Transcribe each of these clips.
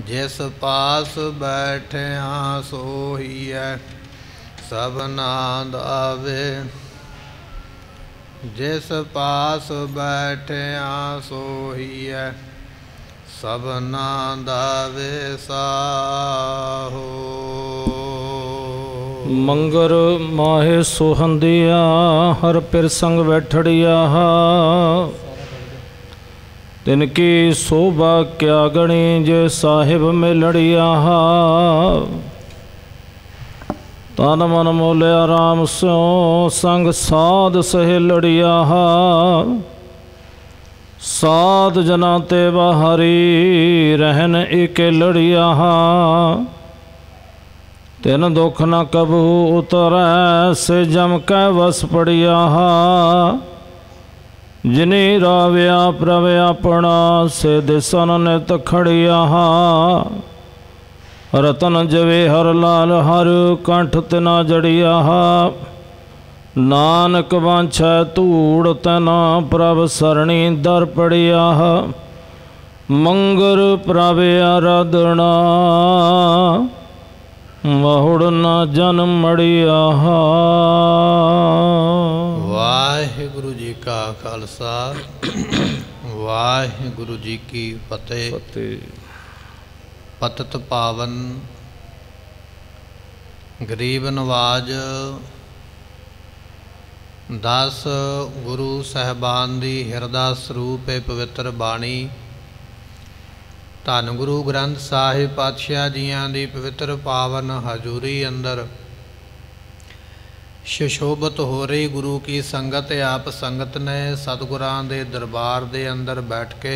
जिस पास बैठिया सोहिए सबना दावे। जिस पास बैठिया सोहिए सबना दावे साहो। मंगर माहे सोहंदिया हर पिरसंग बैठड़िया। तिनकी शोभा क्या गणी जे साहिब मिलड़िया। तन मन मोलिया राम सो संग साध सहेलड़िया। साध जना ते बाहरी रहन एक लड़िया। तिन दुख न कबू उतरै से जम कै वस पड़िया। जिनी राव्या प्रभ अपना से दिसन नित खड़िया। रतन जवे हर लाल हर कंठ तिना जड़िया। नानक वांछै धूड़ तना प्रभ सरणी दर पड़िया। मंगर प्रभ आराधना महुड़ न जन्म मड़िया। वाहिगुरु जी का खालसा वाहिगुरु जी की फतेह। पतित पावन गरीब नवाज दस गुरु साहबान दी हिरदा स्वरूप पवित्र बाणी धन गुरु ग्रंथ साहिब पातशाह जियां दी पवित्र पावन हजूरी अंदर सुशोभित हो रही गुरु की संगत आप संगत ने सतगुरां दे दरबार दे अंदर बैठ के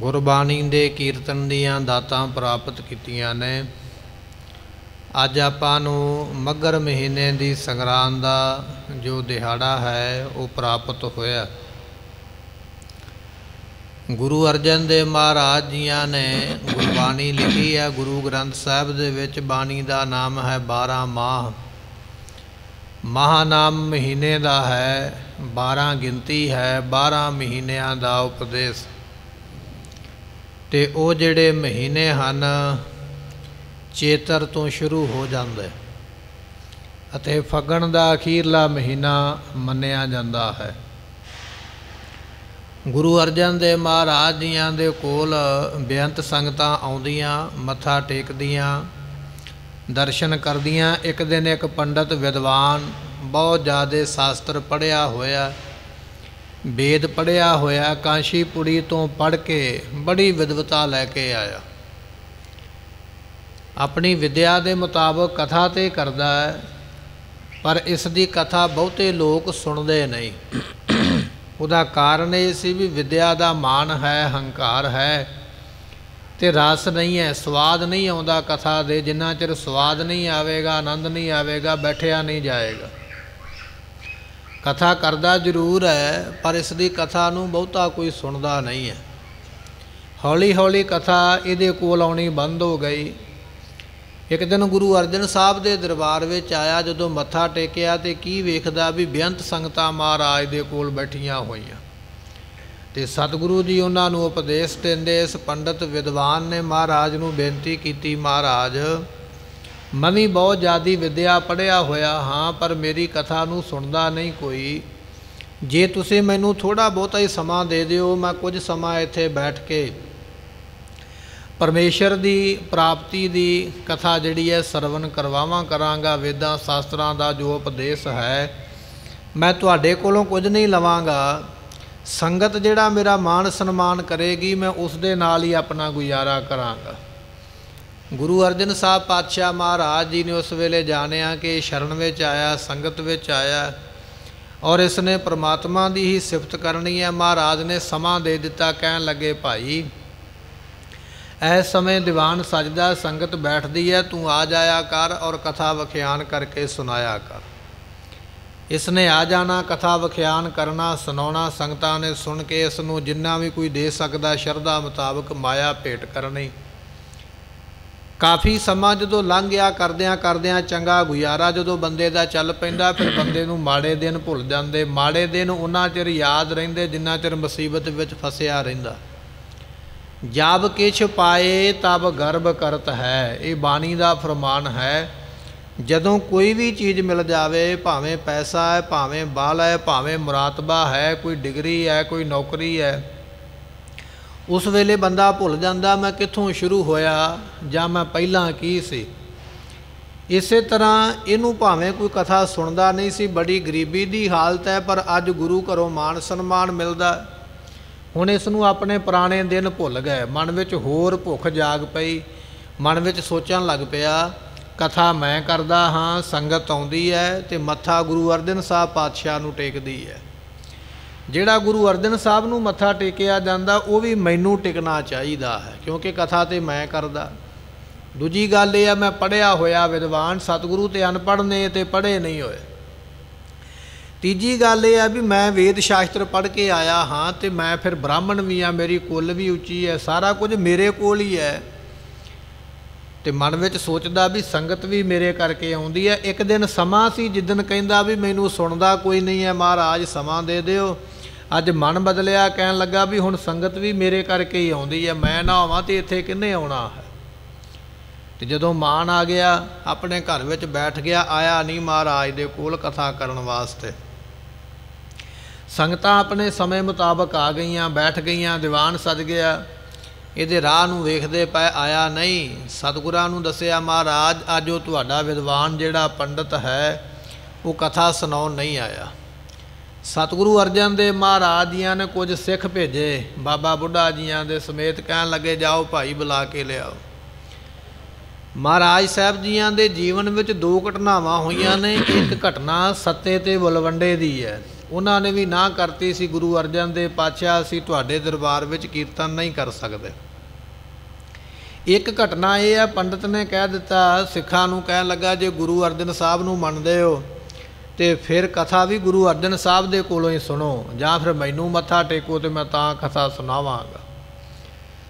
गुरबाणी दे कीर्तन दियां दातां प्राप्त कीतियां ने। अज आपां नूं मगर महीने दी संगरांद दा जो दिहाड़ा है वो प्राप्त होया। गुरु अर्जन देव महाराज जियां ने गुरबाणी लिखी है। गुरु ग्रंथ साहिब दे विच बाणी दा नाम है 12 माह। माह नाम महीने दा है, 12 गिनती है, 12 महीनों का उपदेश। ते ओ जिहड़े महीने हन चेतर तो शुरू हो जांदे अते फगण दा अखीरला महीना मन्निया जांदा है। गुरु अर्जन देव महाराज जियां दे कोल बेअंत संगतां आउंदियां मत्था टेकदियां दर्शन करदियां। एक दिन एक पंडित विद्वान बहुत ज़्यादा शास्त्र पढ़िया होया वेद पढ़िया होया काशीपुरी तो पढ़ के बड़ी विद्वता लैके आया। अपनी विद्या के मुताबक कथा तो करता है पर इसकी कथा बहुते लोग सुनते नहीं। उसका कारण ये सी भी विद्या का मान है हंकार है तो रस नहीं है स्वाद नहीं आता कथा दे। जिन्ना चिर स्वाद नहीं आवेगा आनंद नहीं आवेगा बैठिया नहीं जाएगा। कथा करदा जरूर है पर इसकी कथा नूं बहुता कोई सुनता नहीं है। हौली हौली कथा इहदे कोल आउणी बंद हो गई। एक दिन गुरु अर्जन साहब के दरबार में आया जदों मत्था टेकिया तो की वेखदा भी बेअंत संगतां महाराज दे कोल बैठियां होईयां ते सतगुरु जी उन्हां नूं उपदेश दिंदे। इस पंडित विद्वान ने महाराज नूं बेनती की महाराज मैं भी बहुत ज़्यादा विद्या पढ़िया होया हाँ पर मेरी कथा नूं सुनदा नहीं कोई। जे तुसीं मैनूं थोड़ा बहुता ही समा दे दिओ मैं कुछ समा इत्थे बैठ के परमेश्वर की प्राप्ति की कथा जिहड़ी है सरवण करवावां करांगा। वेदां शास्त्रां दा जो उपदेश है मैं तुहाडे कोलों कुछ नहीं लवांगा। संगत जिहड़ा मेरा मान सन्मान करेगी मैं उस दे नाल ही अपना गुजारा करांगा। गुरु अर्जन साहब पातशाह महाराज जी ने उस वेले जानिया कि शरण विच आया संगत विच आया और इसने परमात्मा की ही सिफत करनी है। महाराज ने समा दे दिता कहन लगे भाई इस समय दीवान सजदा संगत बैठती है तू आ जाया कर और कथा व्याख्यान करके सुनाया कर। इसने आ जाना कथा व्याख्यान करना सुनाना संगतां ने सुन के इसनूं जिन्ना भी कोई दे सकदा शरधा मुताबक माया भेंट करनी। काफ़ी समा जो लंघ गया करदियां करदियां चंगा गुजारा जो बंदे का चल पैंदा फिर बंदे नूं माड़े दिन भुल जाते। माड़े दिन उन्ना चिर याद रहिंदे जिन्ना चिर मुसीबत विच फसिया रहिंदा। ਜਬ ਕਿਛ ਪਾਏ ਤਬ ਗਰਭ ਕਰਤ ਹੈ। ਇਹ ਬਾਣੀ ਦਾ ਫਰਮਾਨ ਹੈ। ਜਦੋਂ ਕੋਈ ਵੀ ਚੀਜ਼ ਮਿਲ ਜਾਵੇ, ਭਾਵੇਂ ਪੈਸਾ ਹੈ, ਭਾਵੇਂ ਬਲ ਹੈ, ਭਾਵੇਂ ਮੁਰਾਤਬਾ ਹੈ, ਕੋਈ ਡਿਗਰੀ ਹੈ, ਕੋਈ ਨੌਕਰੀ ਹੈ, ਉਸ ਵੇਲੇ ਬੰਦਾ ਭੁੱਲ ਜਾਂਦਾ ਮੈਂ ਕਿੱਥੋਂ ਸ਼ੁਰੂ ਹੋਇਆ ਜਾਂ ਮੈਂ ਪਹਿਲਾਂ ਕੀ ਸੀ। ਇਸੇ ਤਰ੍ਹਾਂ ਇਹਨੂੰ ਭਾਵੇਂ ਕੋਈ ਕਥਾ ਸੁਣਦਾ ਨਹੀਂ ਸੀ, ਬੜੀ ਗਰੀਬੀ ਦੀ ਹਾਲਤ ਹੈ, ਪਰ ਅੱਜ ਗੁਰੂ ਘਰੋਂ ਮਾਣ ਸਨਮਾਨ ਮਿਲਦਾ। ਹੁਣ ਇਸ ਨੂੰ ਆਪਣੇ ਪੁਰਾਣੇ ਦਿਨ ਭੁੱਲ ਗਏ, ਮਨ ਵਿੱਚ ਹੋਰ ਭੁੱਖ ਜਾਗ ਪਈ, ਮਨ ਵਿੱਚ ਸੋਚਣ ਲੱਗ ਪਿਆ ਕਥਾ ਮੈਂ ਕਰਦਾ ਹਾਂ, ਸੰਗਤ ਆਉਂਦੀ ਹੈ ਅਤੇ ਮੱਥਾ ਗੁਰੂ ਅਰਜਨ ਸਾਹਿਬ ਪਾਤਸ਼ਾਹ ਨੂੰ ਟੇਕਦੀ ਹੈ। ਜਿਹੜਾ ਗੁਰੂ ਅਰਜਨ ਸਾਹਿਬ ਨੂੰ ਮੱਥਾ ਟੇਕਿਆ ਜਾਂਦਾ ਉਹ ਵੀ ਮੈਨੂੰ ਟਿਕਣਾ ਚਾਹੀਦਾ ਹੈ, ਕਿਉਂਕਿ ਕਥਾ ਤਾਂ ਮੈਂ ਕਰਦਾ। ਦੂਜੀ ਗੱਲ ਇਹ ਆ, ਮੈਂ ਪੜ੍ਹਿਆ ਹੋਇਆ ਵਿਦਵਾਨ, ਸਤਿਗੁਰੂ ਤੇ ਅਨਪੜ੍ਹ ਨੇ ਅਤੇ ਪੜ੍ਹੇ ਨਹੀਂ ਹੋਏ। ਤੀਜੀ ਗੱਲ ਇਹ ਆ ਵੀ ਮੈਂ ਵੇਦ ਸ਼ਾਸਤਰ ਪੜ੍ਹ ਕੇ ਆਇਆ ਹਾਂ ਅਤੇ ਮੈਂ ਫਿਰ ਬ੍ਰਾਹਮਣ ਵੀ ਹਾਂ, ਮੇਰੀ ਕੁੱਲ ਵੀ ਉੱਚੀ ਹੈ, ਸਾਰਾ ਕੁਝ ਮੇਰੇ ਕੋਲ ਹੀ ਹੈ। ਅਤੇ ਮਨ ਵਿੱਚ ਸੋਚਦਾ ਵੀ ਸੰਗਤ ਵੀ ਮੇਰੇ ਕਰਕੇ ਆਉਂਦੀ ਹੈ। ਇੱਕ ਦਿਨ ਸਮਾਂ ਸੀ ਜਿੱਦਣ ਕਹਿੰਦਾ ਵੀ ਮੈਨੂੰ ਸੁਣਦਾ ਕੋਈ ਨਹੀਂ ਹੈ, ਮਹਾਰਾਜ ਸਮਾਂ ਦੇ ਦਿਓ। ਅੱਜ ਮਨ ਬਦਲਿਆ, ਕਹਿਣ ਲੱਗਾ ਵੀ ਹੁਣ ਸੰਗਤ ਵੀ ਮੇਰੇ ਕਰਕੇ ਹੀ ਆਉਂਦੀ ਹੈ, ਮੈਂ ਨਾ ਹੋਵਾਂ ਤਾਂ ਇੱਥੇ ਕਿਹਨੇ ਆਉਣਾ ਹੈ। ਅਤੇ ਜਦੋਂ ਮਾਨ ਆ ਗਿਆ, ਆਪਣੇ ਘਰ ਵਿੱਚ ਬੈਠ ਗਿਆ, ਆਇਆ ਨਹੀਂ ਮਹਾਰਾਜ ਦੇ ਕੋਲ ਕਥਾ ਕਰਨ ਵਾਸਤੇ। ਸੰਗਤਾਂ ਆਪਣੇ ਸਮੇਂ ਮੁਤਾਬਕ ਆ ਗਈਆਂ, ਬੈਠ ਗਈਆਂ, ਦੀਵਾਨ ਸਜ ਗਿਆ। ਇਹਦੇ ਰਾਹ ਨੂੰ ਵੇਖਦੇ ਪਏ, ਆਇਆ ਨਹੀਂ। ਸਤਿਗੁਰਾਂ ਨੂੰ ਦੱਸਿਆ ਮਹਾਰਾਜ ਅੱਜ ਉਹ ਤੁਹਾਡਾ ਵਿਦਵਾਨ ਜਿਹੜਾ ਪੰਡਤ ਹੈ ਉਹ ਕਥਾ ਸੁਣਾਉਣ ਨਹੀਂ ਆਇਆ। ਸਤਿਗੁਰੂ ਅਰਜਨ ਦੇਵ ਮਹਾਰਾਜ ਜੀਆਂ ਨੇ ਕੁਝ ਸਿੱਖ ਭੇਜੇ ਬਾਬਾ ਬੁੱਢਾ ਜੀਆਂ ਦੇ ਸਮੇਤ, ਕਹਿਣ ਲੱਗੇ ਜਾਓ ਭਾਈ ਬੁਲਾ ਕੇ ਲਿਆਓ। ਮਹਾਰਾਜ ਸਾਹਿਬ ਜੀਆਂ ਦੇ ਜੀਵਨ ਵਿੱਚ ਦੋ ਘਟਨਾਵਾਂ ਹੋਈਆਂ ਨੇ। ਇੱਕ ਘਟਨਾ ਸੱਤੇ ਅਤੇ ਬੁਲਵੰਡੇ ਦੀ ਹੈ। ਉਹਨਾਂ ਨੇ ਵੀ ਨਾ ਕਰਤੀ ਸੀ ਗੁਰੂ ਅਰਜਨ ਦੇਵ ਪਾਤਸ਼ਾਹ ਅਸੀਂ ਤੁਹਾਡੇ ਦਰਬਾਰ ਵਿੱਚ ਕੀਰਤਨ ਨਹੀਂ ਕਰ ਸਕਦੇ। ਇੱਕ ਘਟਨਾ ਇਹ ਹੈ, ਪੰਡਤ ਨੇ ਕਹਿ ਦਿੱਤਾ ਸਿੱਖਾਂ ਨੂੰ, ਕਹਿਣ ਲੱਗਾ ਜੇ ਗੁਰੂ ਅਰਜਨ ਸਾਹਿਬ ਨੂੰ ਮੰਨਦੇ ਹੋ ਅਤੇ ਫਿਰ ਕਥਾ ਵੀ ਗੁਰੂ ਅਰਜਨ ਸਾਹਿਬ ਦੇ ਕੋਲੋਂ ਹੀ ਸੁਣੋ, ਜਾਂ ਫਿਰ ਮੈਨੂੰ ਮੱਥਾ ਟੇਕੋ ਅਤੇ ਮੈਂ ਤਾਂ ਕਥਾ ਸੁਣਾਵਾਂਗਾ।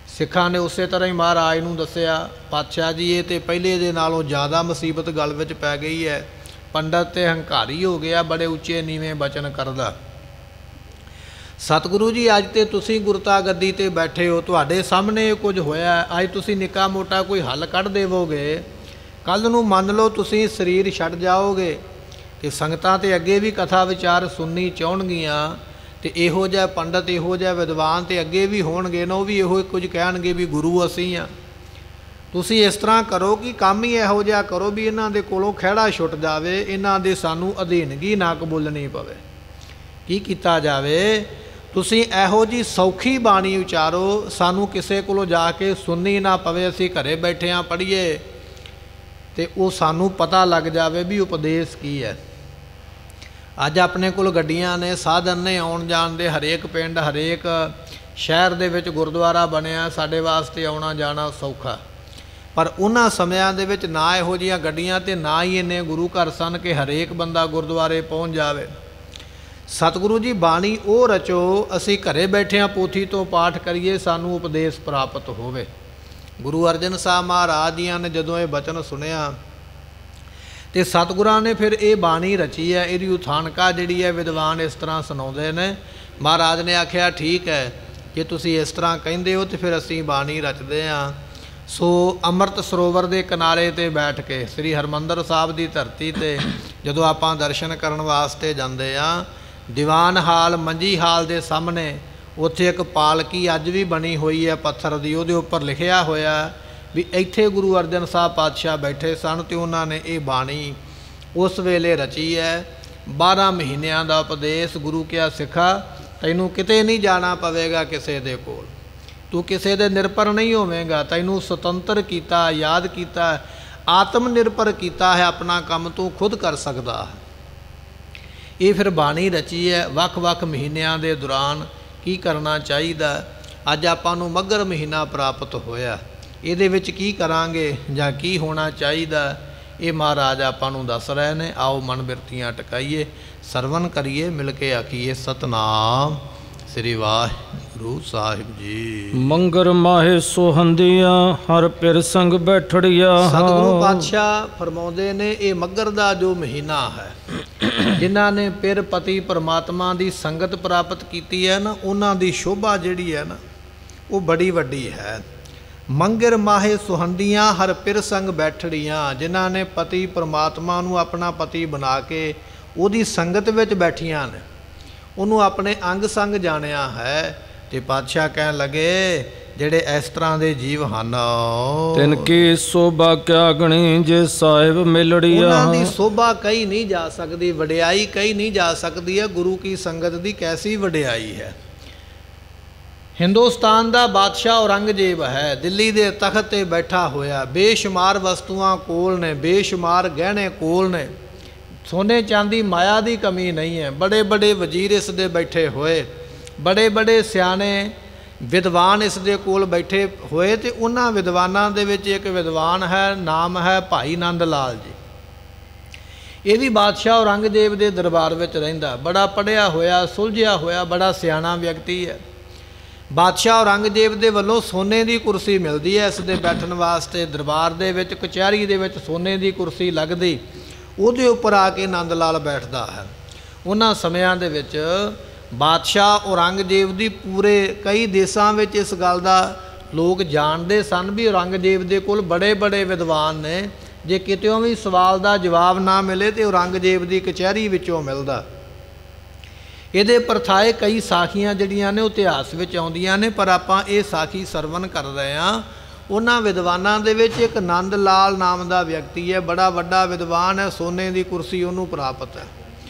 ਸਿੱਖਾਂ ਨੇ ਉਸੇ ਤਰ੍ਹਾਂ ਹੀ ਮਹਾਰਾਜ ਨੂੰ ਦੱਸਿਆ ਪਾਤਸ਼ਾਹ ਜੀ ਇਹ ਤਾਂ ਪਹਿਲੇ ਦੇ ਨਾਲੋਂ ਜ਼ਿਆਦਾ ਮੁਸੀਬਤ ਗੱਲ ਵਿੱਚ ਪੈ ਗਈ ਹੈ। ਪੰਡਤ ਤੇ ਹੰਕਾਰੀ ਹੋ ਗਿਆ, ਬੜੇ ਉੱਚੇ ਨੀਵੇਂ ਬਚਨ ਕਰਦਾ। ਸਤਿਗੁਰੂ ਜੀ ਅੱਜ ਤੇ ਤੁਸੀਂ ਗੁਰਤਾ ਗੱਦੀ 'ਤੇ ਬੈਠੇ ਹੋ, ਤੁਹਾਡੇ ਸਾਹਮਣੇ ਕੁਝ ਹੋਇਆ, ਅੱਜ ਤੁਸੀਂ ਨਿੱਕਾ ਮੋਟਾ ਕੋਈ ਹੱਲ ਕੱਢ ਦੇਵੋਗੇ, ਕੱਲ੍ਹ ਨੂੰ ਮੰਨ ਲਓ ਤੁਸੀਂ ਸਰੀਰ ਛੱਡ ਜਾਓਗੇ ਕਿ ਸੰਗਤਾਂ ਤੇ ਅੱਗੇ ਵੀ ਕਥਾ ਵਿਚਾਰ ਸੁਣਨੀ ਚਾਹਣਗੀਆਂ ਅਤੇ ਇਹੋ ਜਿਹਾ ਪੰਡਤ, ਇਹੋ ਜਿਹਾ ਵਿਦਵਾਨ ਤੇ ਅੱਗੇ ਵੀ ਹੋਣਗੇ ਨਾ, ਉਹ ਵੀ ਇਹੋ ਕੁਝ ਕਹਿਣਗੇ ਵੀ ਗੁਰੂ ਅਸੀਂ ਹਾਂ। ਤੁਸੀਂ ਇਸ ਤਰ੍ਹਾਂ ਕਰੋ ਕਿ ਕੰਮ ਹੀ ਇਹੋ ਜਿਹਾ ਕਰੋ ਵੀ ਇਹਨਾਂ ਦੇ ਕੋਲੋਂ ਖਹਿੜਾ ਛੁੱਟ ਜਾਵੇ, ਇਹਨਾਂ ਦੇ ਸਾਨੂੰ ਅਧੀਨਗੀ ਨਾ ਕਬੂਲਣੀ ਪਵੇ। ਕੀ ਕੀਤਾ ਜਾਵੇ? ਤੁਸੀਂ ਇਹੋ ਜਿਹੀ ਸੌਖੀ ਬਾਣੀ ਉਚਾਰੋ, ਸਾਨੂੰ ਕਿਸੇ ਕੋਲੋਂ ਜਾ ਕੇ ਸੁਣਨੀ ਨਾ ਪਵੇ, ਅਸੀਂ ਘਰੇ ਬੈਠਿਆਂ ਪੜ੍ਹੀਏ ਅਤੇ ਉਹ ਸਾਨੂੰ ਪਤਾ ਲੱਗ ਜਾਵੇ ਵੀ ਉਪਦੇਸ਼ ਕੀ ਹੈ। ਅੱਜ ਆਪਣੇ ਕੋਲ ਗੱਡੀਆਂ ਨੇ, ਸਾਧਨ ਨੇ ਆਉਣ ਜਾਣ ਦੇ, ਹਰੇਕ ਪਿੰਡ ਹਰੇਕ ਸ਼ਹਿਰ ਦੇ ਵਿੱਚ ਗੁਰਦੁਆਰਾ ਬਣਿਆ, ਸਾਡੇ ਵਾਸਤੇ ਆਉਣਾ ਜਾਣਾ ਸੌਖਾ। ਪਰ ਉਹਨਾਂ ਸਮਿਆਂ ਦੇ ਵਿੱਚ ਨਾ ਇਹੋ ਜਿਹੀਆਂ ਗੱਡੀਆਂ ਅਤੇ ਨਾ ਹੀ ਇੰਨੇ ਗੁਰੂ ਘਰ ਸਨ ਕਿ ਹਰੇਕ ਬੰਦਾ ਗੁਰਦੁਆਰੇ ਪਹੁੰਚ ਜਾਵੇ। ਸਤਿਗੁਰੂ ਜੀ ਬਾਣੀ ਉਹ ਰਚੋ, ਅਸੀਂ ਘਰੇ ਬੈਠਿਆਂ ਪੋਥੀ ਤੋਂ ਪਾਠ ਕਰੀਏ, ਸਾਨੂੰ ਉਪਦੇਸ਼ ਪ੍ਰਾਪਤ ਹੋਵੇ। ਗੁਰੂ ਅਰਜਨ ਸਾਹਿਬ ਮਹਾਰਾਜ ਜੀਆਂ ਨੇ ਜਦੋਂ ਇਹ ਬਚਨ ਸੁਣਿਆ ਅਤੇ ਸਤਿਗੁਰਾਂ ਨੇ ਫਿਰ ਇਹ ਬਾਣੀ ਰਚੀ ਹੈ। ਇਹਦੀ ਉਥਾਨਕਾ ਜਿਹੜੀ ਹੈ ਵਿਦਵਾਨ ਇਸ ਤਰ੍ਹਾਂ ਸੁਣਾਉਂਦੇ ਨੇ। ਮਹਾਰਾਜ ਨੇ ਆਖਿਆ ਠੀਕ ਹੈ, ਜੇ ਤੁਸੀਂ ਇਸ ਤਰ੍ਹਾਂ ਕਹਿੰਦੇ ਹੋ ਤਾਂ ਫਿਰ ਅਸੀਂ ਬਾਣੀ ਰਚਦੇ ਹਾਂ। ਸੋ ਅੰਮ੍ਰਿਤ ਸਰੋਵਰ ਦੇ ਕਿਨਾਰੇ 'ਤੇ ਬੈਠ ਕੇ ਸ੍ਰੀ ਹਰਿਮੰਦਰ ਸਾਹਿਬ ਦੀ ਧਰਤੀ 'ਤੇ ਜਦੋਂ ਆਪਾਂ ਦਰਸ਼ਨ ਕਰਨ ਵਾਸਤੇ ਜਾਂਦੇ ਹਾਂ, ਦੀਵਾਨ ਹਾਲ ਮੰਜੀ ਹਾਲ ਦੇ ਸਾਹਮਣੇ ਉੱਥੇ ਇੱਕ ਪਾਲਕੀ ਅੱਜ ਵੀ ਬਣੀ ਹੋਈ ਹੈ ਪੱਥਰ ਦੀ, ਉਹਦੇ ਉੱਪਰ ਲਿਖਿਆ ਹੋਇਆ ਵੀ ਇੱਥੇ ਗੁਰੂ ਅਰਜਨ ਸਾਹਿਬ ਪਾਤਸ਼ਾਹ ਬੈਠੇ ਸਨ ਅਤੇ ਉਹਨਾਂ ਨੇ ਇਹ ਬਾਣੀ ਉਸ ਵੇਲੇ ਰਚੀ ਹੈ। 12 ਮਹੀਨਿਆਂ ਦਾ ਉਪਦੇਸ਼। ਗੁਰੂ ਕਿਹਾ ਸਿੱਖਾ ਤੈਨੂੰ ਕਿਤੇ ਨਹੀਂ ਜਾਣਾ ਪਵੇਗਾ ਕਿਸੇ ਦੇ ਕੋਲ, ਤੂੰ ਕਿਸੇ ਦੇ ਨਿਰਭਰ ਨਹੀਂ ਹੋਵੇਂਗਾ, ਤੈਨੂੰ ਸੁਤੰਤਰ ਕੀਤਾ, ਆਜ਼ਾਦ ਕੀਤਾ, ਆਤਮ ਨਿਰਭਰ ਕੀਤਾ ਹੈ, ਆਪਣਾ ਕੰਮ ਤੂੰ ਖੁਦ ਕਰ ਸਕਦਾ ਹੈ। ਇਹ ਫਿਰ ਬਾਣੀ ਰਚੀ ਹੈ। ਵੱਖ-ਵੱਖ ਮਹੀਨਿਆਂ ਦੇ ਦੌਰਾਨ ਕੀ ਕਰਨਾ ਚਾਹੀਦਾ। ਅੱਜ ਆਪਾਂ ਨੂੰ ਮੱਘਰ ਮਹੀਨਾ ਪ੍ਰਾਪਤ ਹੋਇਆ, ਇਹਦੇ ਵਿੱਚ ਕੀ ਕਰਾਂਗੇ ਜਾਂ ਕੀ ਹੋਣਾ ਚਾਹੀਦਾ, ਇਹ ਮਹਾਰਾਜ ਆਪਾਂ ਨੂੰ ਦੱਸ ਰਹੇ ਨੇ। ਆਓ ਮਨ ਬਿਰਤੀਆਂ ਟਿਕਾਈਏ, ਸਰਵਨ ਕਰੀਏ, ਮਿਲ ਕੇ ਆਖੀਏ ਸਤਨਾਮ ਸ੍ਰੀ ਵਾਹਿਗੁਰੂ ਸਾਹਿਬ ਜੀ। ਮੰਗਰ ਮਾਹੇ ਸੋਹੰਦੀਆ ਹਰ ਪਿਰ ਸੰਗ ਬੈਠੜੀਆ। ਸਤਿਗੁਰੂ ਪਾਤਸ਼ਾਹ ਫਰਮਾਉਂਦੇ ਨੇ ਇਹ ਮੱਘਰ ਦਾ ਜੋ ਮਹੀਨਾ ਹੈ, ਜਿਨ੍ਹਾਂ ਨੇ ਪਿਰ ਪਤੀ ਪਰਮਾਤਮਾ ਦੀ ਸੰਗਤ ਪ੍ਰਾਪਤ ਕੀਤੀ ਹੈ ਨਾ, ਉਹਨਾਂ ਦੀ ਸ਼ੋਭਾ ਜਿਹੜੀ ਹੈ ਨਾ वो बड़ी वड्डी है। मंगिर माहे सुहंदियाँ हर पिर संग बैठड़ियाँ, जिन्हां ने पति परमात्मा नूं अपना पति बना के उहदी संगत विच बैठियां ने, उन्होंने अपने अंग संग जानिया है। तो पातशाह कह लगे ਜਿਹੜੇ ਇਸ ਤਰ੍ਹਾਂ ਦੇ ਜੀਵ ਹਨ ਤਿਨ ਕੀ ਸੋਭਾ ਕਿਆ ਗਣੀ ਜੇ ਸਾਹਿਬ ਮਿਲੜੀਆ। ਉਹਨਾਂ ਦੀ ਸੋਭਾ ਕਹੀ ਨਹੀਂ ਜਾ ਸਕਦੀ, ਵਡਿਆਈ ਕਹੀ ਨਹੀਂ ਜਾ ਸਕਦੀ ਹੈ। ਗੁਰੂ ਕੀ ਸੰਗਤ ਦੀ ਕੈਸੀ ਵਡਿਆਈ ਹੈ। ਹਿੰਦੁਸਤਾਨ ਦਾ ਬਾਦਸ਼ਾਹ ਔਰੰਗਜ਼ੇਬ ਹੈ, ਦਿੱਲੀ ਦੇ ਤਖਤ ਤੇ ਬੈਠਾ ਹੋਇਆ। ਬੇਸ਼ੁਮਾਰ ਵਸਤੂਆਂ ਕੋਲ ਨੇ, ਬੇਸ਼ੁਮਾਰ ਗਹਿਣੇ ਕੋਲ ਨੇ, ਸੋਨੇ ਚਾਂਦੀ ਮਾਇਆ ਦੀ ਕਮੀ ਨਹੀਂ ਹੈ। ਬੜੇ ਬੜੇ ਵਜ਼ੀਰ ਇਸ ਦੇ ਬੈਠੇ ਹੋਏ, ਬੜੇ ਬੜੇ ਸਿਆਣੇ ਵਿਦਵਾਨ ਇਸ ਦੇ ਕੋਲ ਬੈਠੇ ਹੋਏ। ਤੇ ਉਹਨਾਂ ਵਿਦਵਾਨਾਂ ਦੇ ਵਿੱਚ ਇੱਕ ਵਿਦਵਾਨ ਹੈ, ਨਾਮ ਹੈ ਭਾਈ ਨੰਦ ਲਾਲ ਜੀ। ਇਹ ਵੀ ਬਾਦਸ਼ਾਹ ਔਰੰਗਜ਼ੇਬ ਦੇ ਦਰਬਾਰ ਵਿੱਚ ਰਹਿੰਦਾ, ਬੜਾ ਪੜ੍ਹਿਆ ਹੋਇਆ, ਸੁਲਝਿਆ ਹੋਇਆ, ਬੜਾ ਸਿਆਣਾ ਵਿਅਕਤੀ ਹੈ। ਬਾਦਸ਼ਾਹ ਔਰੰਗਜ਼ੇਬ ਦੇ ਵੱਲੋਂ ਸੋਨੇ ਦੀ ਕੁਰਸੀ ਮਿਲਦੀ ਹੈ ਇਸ ਦੇ ਬੈਠਣ ਵਾਸਤੇ। ਦਰਬਾਰ ਦੇ ਵਿੱਚ ਕਚਹਿਰੀ ਦੇ ਵਿੱਚ ਸੋਨੇ ਦੀ ਕੁਰਸੀ ਲੱਗਦੀ, ਉਹਦੇ ਉੱਪਰ ਆ ਕੇ ਨੰਦ ਲਾਲ ਬੈਠਦਾ ਹੈ। ਉਹਨਾਂ ਸਮਿਆਂ ਦੇ ਵਿੱਚ ਬਾਦਸ਼ਾਹ ਔਰੰਗਜ਼ੇਬ ਦੀ ਪੂਰੇ ਕਈ ਦੇਸ਼ਾਂ ਵਿੱਚ ਇਸ ਗੱਲ ਦਾ ਲੋਕ ਜਾਣਦੇ ਸਨ ਵੀ ਔਰੰਗਜ਼ੇਬ ਦੇ ਕੋਲ ਬੜੇ ਬੜੇ ਵਿਦਵਾਨ ਨੇ। ਜੇ ਕਿਤਿਓਂ ਵੀ ਸਵਾਲ ਦਾ ਜਵਾਬ ਨਾ ਮਿਲੇ ਤਾਂ ਔਰੰਗਜ਼ੇਬ ਦੀ ਕਚਹਿਰੀ ਵਿੱਚੋਂ ਮਿਲਦਾ। ਇਹਦੇ ਪਰਥਾਏ ਕਈ ਸਾਖੀਆਂ ਜਿਹੜੀਆਂ ਨੇ ਉਹ ਇਤਿਹਾਸ ਵਿੱਚ ਆਉਂਦੀਆਂ ਨੇ, ਪਰ ਆਪਾਂ ਇਹ ਸਾਖੀ ਸਰਵਣ ਕਰ ਰਹੇ ਹਾਂ। ਉਹਨਾਂ ਵਿਦਵਾਨਾਂ ਦੇ ਵਿੱਚ ਇੱਕ ਨੰਦ ਲਾਲ ਨਾਮ ਦਾ ਵਿਅਕਤੀ ਹੈ, ਬੜਾ ਵੱਡਾ ਵਿਦਵਾਨ ਹੈ, ਸੋਨੇ ਦੀ ਕੁਰਸੀ ਉਹਨੂੰ ਪ੍ਰਾਪਤ ਹੈ।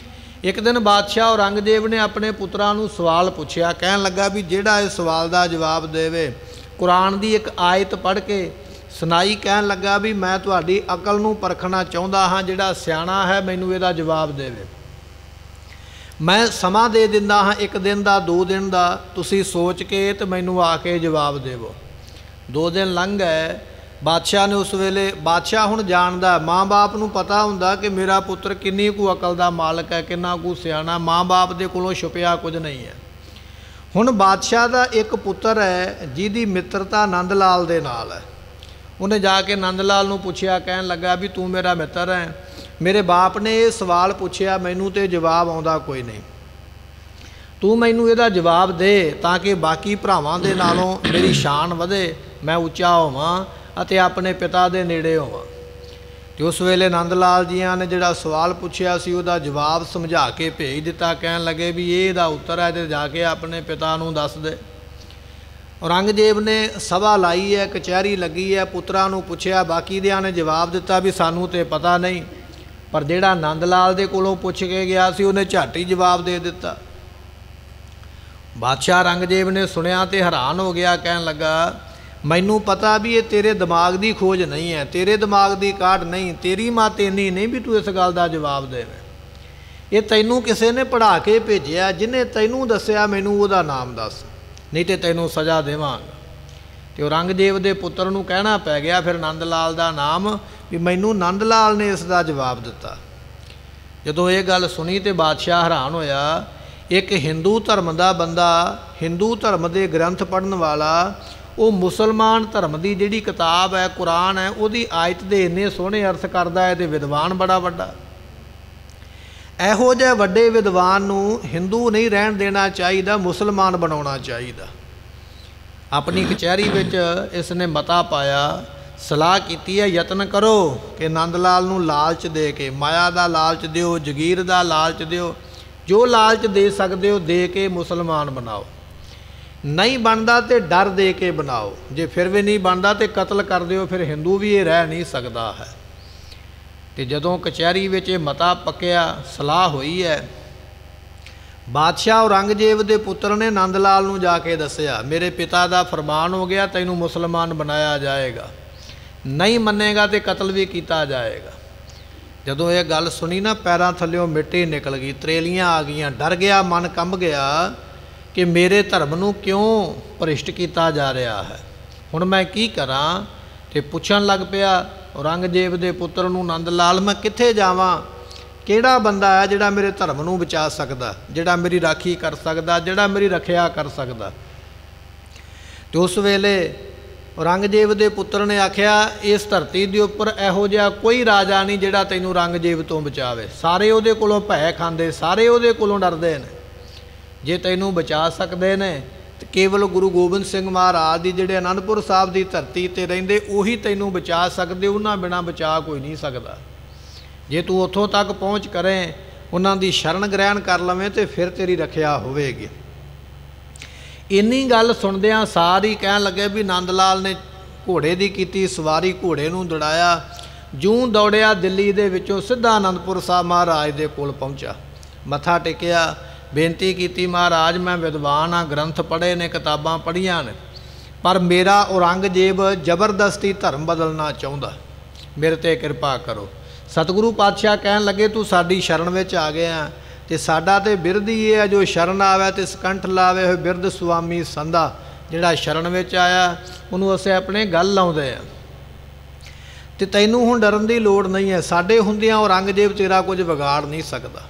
ਇੱਕ ਦਿਨ ਬਾਦਸ਼ਾਹ ਔਰੰਗਜ਼ੇਬ ਨੇ ਆਪਣੇ ਪੁੱਤਰਾਂ ਨੂੰ ਸਵਾਲ ਪੁੱਛਿਆ, ਕਹਿਣ ਲੱਗਾ ਵੀ ਜਿਹੜਾ ਇਸ ਸਵਾਲ ਦਾ ਜਵਾਬ ਦੇਵੇ ਕੁਰਾਨ ਦੀ ਇੱਕ ਆਇਤ ਪੜ੍ਹ ਕੇ ਸੁਣਾਈ। ਕਹਿਣ ਲੱਗਾ ਵੀ ਮੈਂ ਤੁਹਾਡੀ ਅਕਲ ਨੂੰ ਪਰਖਣਾ ਚਾਹੁੰਦਾ ਹਾਂ, ਜਿਹੜਾ ਸਿਆਣਾ ਹੈ ਮੈਨੂੰ ਇਹਦਾ ਜਵਾਬ ਦੇਵੇ। ਮੈਂ ਸਮਾਂ ਦੇ ਦਿੰਦਾ ਹਾਂ, 1 ਦਿਨ ਦਾ 2 ਦਿਨ ਦਾ, ਤੁਸੀਂ ਸੋਚ ਕੇ ਤੇ ਮੈਨੂੰ ਆ ਕੇ ਜਵਾਬ ਦੇਵੋ। 2 ਦਿਨ ਲੰਘ ਗਏ। ਬਾਦਸ਼ਾਹ ਨੇ ਉਸ ਵੇਲੇ, ਬਾਦਸ਼ਾਹ ਹੁਣ ਜਾਣਦਾ, ਮਾਂ ਬਾਪ ਨੂੰ ਪਤਾ ਹੁੰਦਾ ਕਿ ਮੇਰਾ ਪੁੱਤਰ ਕਿੰਨੀ ਕੁ ਅਕਲ ਦਾ ਮਾਲਕ ਹੈ, ਕਿੰਨਾ ਕੁ ਸਿਆਣਾ। ਮਾਂ ਬਾਪ ਦੇ ਕੋਲੋਂ ਛੁਪਿਆ ਕੁਝ ਨਹੀਂ ਹੈ। ਹੁਣ ਬਾਦਸ਼ਾਹ ਦਾ ਇੱਕ ਪੁੱਤਰ ਹੈ ਜਿਹਦੀ ਮਿੱਤਰਤਾ ਨੰਦ ਲਾਲ ਦੇ ਨਾਲ ਹੈ। ਉਹਨੇ ਜਾ ਕੇ ਨੰਦ ਲਾਲ ਨੂੰ ਪੁੱਛਿਆ, ਕਹਿਣ ਲੱਗਾ ਵੀ ਤੂੰ ਮੇਰਾ ਮਿੱਤਰ ਹੈ, ਮੇਰੇ ਬਾਪ ਨੇ ਇਹ ਸਵਾਲ ਪੁੱਛਿਆ, ਮੈਨੂੰ ਤੇ ਜਵਾਬ ਆਉਂਦਾ ਕੋਈ ਨਹੀਂ, ਤੂੰ ਮੈਨੂੰ ਇਹਦਾ ਜਵਾਬ ਦੇ ਤਾਂ ਕਿ ਬਾਕੀ ਭਰਾਵਾਂ ਦੇ ਨਾਲੋਂ ਮੇਰੀ ਸ਼ਾਨ ਵਧੇ, ਮੈਂ ਉੱਚਾ ਹੋਵਾਂ ਅਤੇ ਆਪਣੇ ਪਿਤਾ ਦੇ ਨੇੜੇ ਹੋਵਾਂ। ਅਤੇ ਉਸ ਵੇਲੇ ਨੰਦ ਲਾਲ ਜੀਆਂ ਨੇ ਜਿਹੜਾ ਸਵਾਲ ਪੁੱਛਿਆ ਸੀ ਉਹਦਾ ਜਵਾਬ ਸਮਝਾ ਕੇ ਭੇਜ ਦਿੱਤਾ। ਕਹਿਣ ਲੱਗੇ ਵੀ ਇਹ ਇਹਦਾ ਉੱਤਰ ਹੈ ਅਤੇ ਜਾ ਕੇ ਆਪਣੇ ਪਿਤਾ ਨੂੰ ਦੱਸ ਦੇ। ਔਰੰਗਜ਼ੇਬ ਨੇ ਸਭਾ ਲਾਈ ਹੈ, ਕਚਹਿਰੀ ਲੱਗੀ ਹੈ, ਪੁੱਤਰਾਂ ਨੂੰ ਪੁੱਛਿਆ, ਬਾਕੀ ਦਿਆਂ ਨੇ ਜਵਾਬ ਦਿੱਤਾ ਵੀ ਸਾਨੂੰ ਤਾਂ ਪਤਾ ਨਹੀਂ, ਪਰ ਜਿਹੜਾ ਨੰਦ ਲਾਲ ਦੇ ਕੋਲੋਂ ਪੁੱਛ ਕੇ ਗਿਆ ਸੀ ਉਹਨੇ ਝੱਟ ਹੀ ਜਵਾਬ ਦੇ ਦਿੱਤਾ। ਬਾਦਸ਼ਾਹ ਔਰੰਗਜ਼ੇਬ ਨੇ ਸੁਣਿਆ ਅਤੇ ਹੈਰਾਨ ਹੋ ਗਿਆ। ਕਹਿਣ ਲੱਗਾ ਮੈਨੂੰ ਪਤਾ ਵੀ ਇਹ ਤੇਰੇ ਦਿਮਾਗ ਦੀ ਖੋਜ ਨਹੀਂ ਹੈ, ਤੇਰੇ ਦਿਮਾਗ ਦੀ ਕਾਢ ਨਹੀਂ, ਤੇਰੀ ਮੱਤ ਇੰਨੀ ਨਹੀਂ ਵੀ ਤੂੰ ਇਸ ਗੱਲ ਦਾ ਜਵਾਬ ਦੇਵੇਂ। ਇਹ ਤੈਨੂੰ ਕਿਸੇ ਨੇ ਪੜ੍ਹਾ ਕੇ ਭੇਜਿਆ, ਜਿਹਨੇ ਤੈਨੂੰ ਦੱਸਿਆ ਮੈਨੂੰ ਉਹਦਾ ਨਾਮ ਦੱਸ, ਨਹੀਂ ਤੇ ਤੈਨੂੰ ਸਜ਼ਾ ਦੇਵਾਂਗਾ। ਅਤੇ ਔਰੰਗਜ਼ੇਬ ਦੇ ਪੁੱਤਰ ਨੂੰ ਕਹਿਣਾ ਪੈ ਗਿਆ ਫਿਰ ਨੰਦ ਲਾਲ ਦਾ ਨਾਮ, ਵੀ ਮੈਨੂੰ ਨੰਦ ਲਾਲ ਨੇ ਇਸ ਦਾ ਜਵਾਬ ਦਿੱਤਾ। ਜਦੋਂ ਇਹ ਗੱਲ ਸੁਣੀ ਤਾਂ ਬਾਦਸ਼ਾਹ ਹੈਰਾਨ ਹੋਇਆ। ਇੱਕ ਹਿੰਦੂ ਧਰਮ ਦਾ ਬੰਦਾ, ਹਿੰਦੂ ਧਰਮ ਦੇ ਗ੍ਰੰਥ ਪੜ੍ਹਨ ਵਾਲਾ, ਉਹ ਮੁਸਲਮਾਨ ਧਰਮ ਦੀ ਜਿਹੜੀ ਕਿਤਾਬ ਹੈ ਕੁਰਾਨ ਹੈ ਉਹਦੀ ਆਇਤ ਦੇ ਇੰਨੇ ਸੋਹਣੇ ਅਰਥ ਕਰਦਾ ਹੈ ਅਤੇ ਵਿਦਵਾਨ ਬੜਾ ਵੱਡਾ। ਇਹੋ ਜਿਹੇ ਵੱਡੇ ਵਿਦਵਾਨ ਨੂੰ ਹਿੰਦੂ ਨਹੀਂ ਰਹਿਣ ਦੇਣਾ ਚਾਹੀਦਾ, ਮੁਸਲਮਾਨ ਬਣਾਉਣਾ ਚਾਹੀਦਾ। ਆਪਣੀ ਕਚਹਿਰੀ ਵਿੱਚ ਇਸ ਨੇ ਮਤਾ ਪਾਇਆ, ਸਲਾਹ ਕੀਤੀ ਹੈ, ਯਤਨ ਕਰੋ ਕਿ ਨੰਦ ਲਾਲ ਨੂੰ ਲਾਲਚ ਦੇ ਕੇ, ਮਾਇਆ ਦਾ ਲਾਲਚ ਦਿਓ, ਜਗੀਰ ਦਾ ਲਾਲਚ ਦਿਓ, ਜੋ ਲਾਲਚ ਦੇ ਸਕਦੇ ਹੋ ਦੇ ਕੇ ਮੁਸਲਮਾਨ ਬਣਾਓ। ਨਹੀਂ ਬਣਦਾ ਤੇ ਡਰ ਦੇ ਕੇ ਬਣਾਓ, ਜੇ ਫਿਰ ਵੀ ਨਹੀਂ ਬਣਦਾ ਤੇ ਕਤਲ ਕਰ ਦਿਓ, ਫਿਰ ਹਿੰਦੂ ਵੀ ਇਹ ਰਹਿ ਨਹੀਂ ਸਕਦਾ ਹੈ। ਤੇ ਜਦੋਂ ਕਚਹਿਰੀ ਵਿੱਚ ਇਹ ਮਤਾ ਪੱਕਿਆ, ਸਲਾਹ ਹੋਈ ਹੈ, ਬਾਦਸ਼ਾਹ ਔਰੰਗਜ਼ੇਬ ਦੇ ਪੁੱਤਰ ਨੇ ਨੰਦ ਲਾਲ ਨੂੰ ਜਾ ਕੇ ਦੱਸਿਆ, ਮੇਰੇ ਪਿਤਾ ਦਾ ਫਰਮਾਨ ਹੋ ਗਿਆ, ਤੈਨੂੰ ਮੁਸਲਮਾਨ ਬਣਾਇਆ ਜਾਏਗਾ, ਨਹੀਂ ਮੰਨੇਗਾ ਤੇ ਕਤਲ ਵੀ ਕੀਤਾ ਜਾਏਗਾ। ਜਦੋਂ ਇਹ ਗੱਲ ਸੁਣੀ ਨਾ, ਪੈਰਾਂ ਥੱਲਿਓਂ ਮਿੱਟੀ ਨਿਕਲ ਗਈ, ਤਰੇਲੀਆਂ ਆ ਗਈਆਂ, ਡਰ ਗਿਆ, ਮਨ ਕੰਬ ਗਿਆ ਕਿ ਮੇਰੇ ਧਰਮ ਨੂੰ ਕਿਉਂ ਭ੍ਰਿਸ਼ਟ ਕੀਤਾ ਜਾ ਰਿਹਾ ਹੈ, ਹੁਣ ਮੈਂ ਕੀ ਕਰਾਂ। ਅਤੇ ਪੁੱਛਣ ਲੱਗ ਪਿਆ ਔਰੰਗਜ਼ੇਬ ਦੇ ਪੁੱਤਰ ਨੂੰ ਨੰਦ ਲਾਲ, ਮੈਂ ਕਿੱਥੇ ਜਾਵਾਂ, ਕਿਹੜਾ ਬੰਦਾ ਹੈ ਜਿਹੜਾ ਮੇਰੇ ਧਰਮ ਨੂੰ ਬਚਾ ਸਕਦਾ, ਜਿਹੜਾ ਮੇਰੀ ਰਾਖੀ ਕਰ ਸਕਦਾ, ਜਿਹੜਾ ਮੇਰੀ ਰੱਖਿਆ ਕਰ ਸਕਦਾ। ਅਤੇ ਉਸ ਵੇਲੇ ਔਰੰਗਜ਼ੇਬ ਦੇ ਪੁੱਤਰ ਨੇ ਆਖਿਆ, ਇਸ ਧਰਤੀ ਦੇ ਉੱਪਰ ਇਹੋ ਜਿਹਾ ਕੋਈ ਰਾਜਾ ਨਹੀਂ ਜਿਹੜਾ ਤੈਨੂੰ ਔਰੰਗਜ਼ੇਬ ਤੋਂ ਬਚਾਵੇ, ਸਾਰੇ ਉਹਦੇ ਕੋਲੋਂ ਭੈ ਖਾਂਦੇ, ਸਾਰੇ ਉਹਦੇ ਕੋਲੋਂ ਡਰਦੇ ਨੇ। ਜੇ ਤੈਨੂੰ ਬਚਾ ਸਕਦੇ ਨੇ ਤੇ ਕੇਵਲ ਗੁਰੂ ਗੋਬਿੰਦ ਸਿੰਘ ਮਹਾਰਾਜ ਦੀ ਜਿਹੜੇ ਅਨੰਦਪੁਰ ਸਾਹਿਬ ਦੀ ਧਰਤੀ ਤੇ ਰਹਿੰਦੇ ਉਹੀ ਤੈਨੂੰ ਬਚਾ ਸਕਦੇ, ਉਹਨਾਂ ਬਿਨਾਂ ਬਚਾ ਕੋਈ ਨਹੀਂ ਸਕਦਾ। ਜੇ ਤੂੰ ਉੱਥੋਂ ਤੱਕ ਪਹੁੰਚ ਕਰੇ, ਉਹਨਾਂ ਦੀ ਸ਼ਰਨ ਗ੍ਰਹਿਣ ਕਰ ਲਵੇਂ ਤੇ ਫਿਰ ਤੇਰੀ ਰੱਖਿਆ ਹੋਵੇਗੀ। ਇੰਨੀ ਗੱਲ ਸੁਣਦਿਆਂ ਸਾਰ ਹੀ ਕਹਿਣ ਲੱਗੇ ਵੀ ਨੰਦ ਲਾਲ ਨੇ ਘੋੜੇ ਦੀ ਕੀਤੀ ਸਵਾਰੀ, ਘੋੜੇ ਨੂੰ ਦੌੜਾਇਆ, ਜੂੰ ਦੌੜਿਆ ਦਿੱਲੀ ਦੇ ਵਿੱਚੋਂ ਸਿੱਧਾ ਅਨੰਦਪੁਰ ਸਾਹਿਬ ਮਹਾਰਾਜ ਦੇ ਕੋਲ ਪਹੁੰਚਾ, ਮੱਥਾ ਟੇਕਿਆ, ਬੇਨਤੀ ਕੀਤੀ, ਮਹਾਰਾਜ ਮੈਂ ਵਿਦਵਾਨ ਹਾਂ, ਗ੍ਰੰਥ ਪੜ੍ਹੇ ਨੇ, ਕਿਤਾਬਾਂ ਪੜ੍ਹੀਆਂ ਨੇ, ਪਰ ਮੇਰਾ ਔਰੰਗਜ਼ੇਬ ਜ਼ਬਰਦਸਤੀ ਧਰਮ ਬਦਲਣਾ ਚਾਹੁੰਦਾ, ਮੇਰੇ 'ਤੇ ਕਿਰਪਾ ਕਰੋ। ਸਤਿਗੁਰੂ ਪਾਤਸ਼ਾਹ ਕਹਿਣ ਲੱਗੇ ਤੂੰ ਸਾਡੀ ਸ਼ਰਨ ਵਿੱਚ ਆ ਗਿਆ ਤੇ ਸਾਡਾ ਤੇ ਬਿਰਧ ਹੀ ਇਹ ਹੈ, ਜੋ ਸ਼ਰਨ ਆਵੇ ਤੇ ਸਕੰਠ ਲਾਵੇ ਹੋਏ ਬਿਰਧ ਸੁਆਮੀ ਸੰਧਾ। ਜਿਹੜਾ ਸ਼ਰਨ ਵਿੱਚ ਆਇਆ ਉਹਨੂੰ ਅਸੀਂ ਆਪਣੇ ਗੱਲ ਲਾਉਂਦੇ ਆ ਤੇ ਤੈਨੂੰ ਹੁਣ ਡਰਨ ਦੀ ਲੋੜ ਨਹੀਂ ਹੈ, ਸਾਡੇ ਹੁੰਦਿਆਂ ਔਰੰਗਜ਼ੇਬ ਤੇਰਾ ਕੁਝ ਵਿਗਾੜ ਨਹੀਂ ਸਕਦਾ।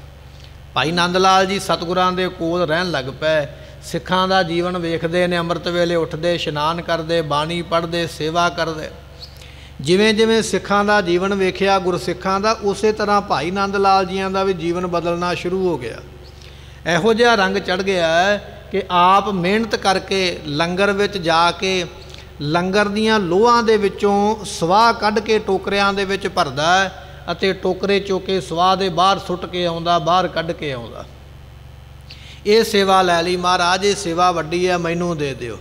ਭਾਈ ਨੰਦ ਲਾਲ ਜੀ ਸਤਿਗੁਰਾਂ ਦੇ ਕੋਲ ਰਹਿਣ ਲੱਗ ਪਏ, ਸਿੱਖਾਂ ਦਾ ਜੀਵਨ ਵੇਖਦੇ ਨੇ, ਅੰਮ੍ਰਿਤ ਵੇਲੇ ਉੱਠਦੇ, ਇਸ਼ਨਾਨ ਕਰਦੇ, ਬਾਣੀ ਪੜ੍ਹਦੇ, ਸੇਵਾ ਕਰਦੇ। ਜਿਵੇਂ ਜਿਵੇਂ ਸਿੱਖਾਂ ਦਾ ਜੀਵਨ ਵੇਖਿਆ ਗੁਰਸਿੱਖਾਂ ਦਾ, ਉਸੇ ਤਰ੍ਹਾਂ ਭਾਈ ਨੰਦ ਲਾਲ ਜੀਆਂ ਦਾ ਵੀ ਜੀਵਨ ਬਦਲਣਾ ਸ਼ੁਰੂ ਹੋ ਗਿਆ। ਇਹੋ ਜਿਹਾ ਰੰਗ ਚੜ੍ਹ ਗਿਆ ਕਿ ਆਪ ਮਿਹਨਤ ਕਰਕੇ ਲੰਗਰ ਵਿੱਚ ਜਾ ਕੇ ਲੰਗਰ ਦੀਆਂ ਲੋਹਾਂ ਦੇ ਵਿੱਚੋਂ ਸਵਾਹ ਕੱਢ ਕੇ ਟੋਕਰਿਆਂ ਦੇ ਵਿੱਚ ਭਰਦਾ ਅਤੇ ਟੋਕਰੇ ਚੁੱਕ ਕੇ ਸਵਾਹ ਦੇ ਬਾਹਰ ਸੁੱਟ ਕੇ ਆਉਂਦਾ, ਬਾਹਰ ਕੱਢ ਕੇ ਆਉਂਦਾ। ਇਹ ਸੇਵਾ ਲੈ ਲਈ ਮਹਾਰਾਜ, ਇਹ ਸੇਵਾ ਵੱਡੀ ਹੈ, ਮੈਨੂੰ ਦੇ ਦਿਓ।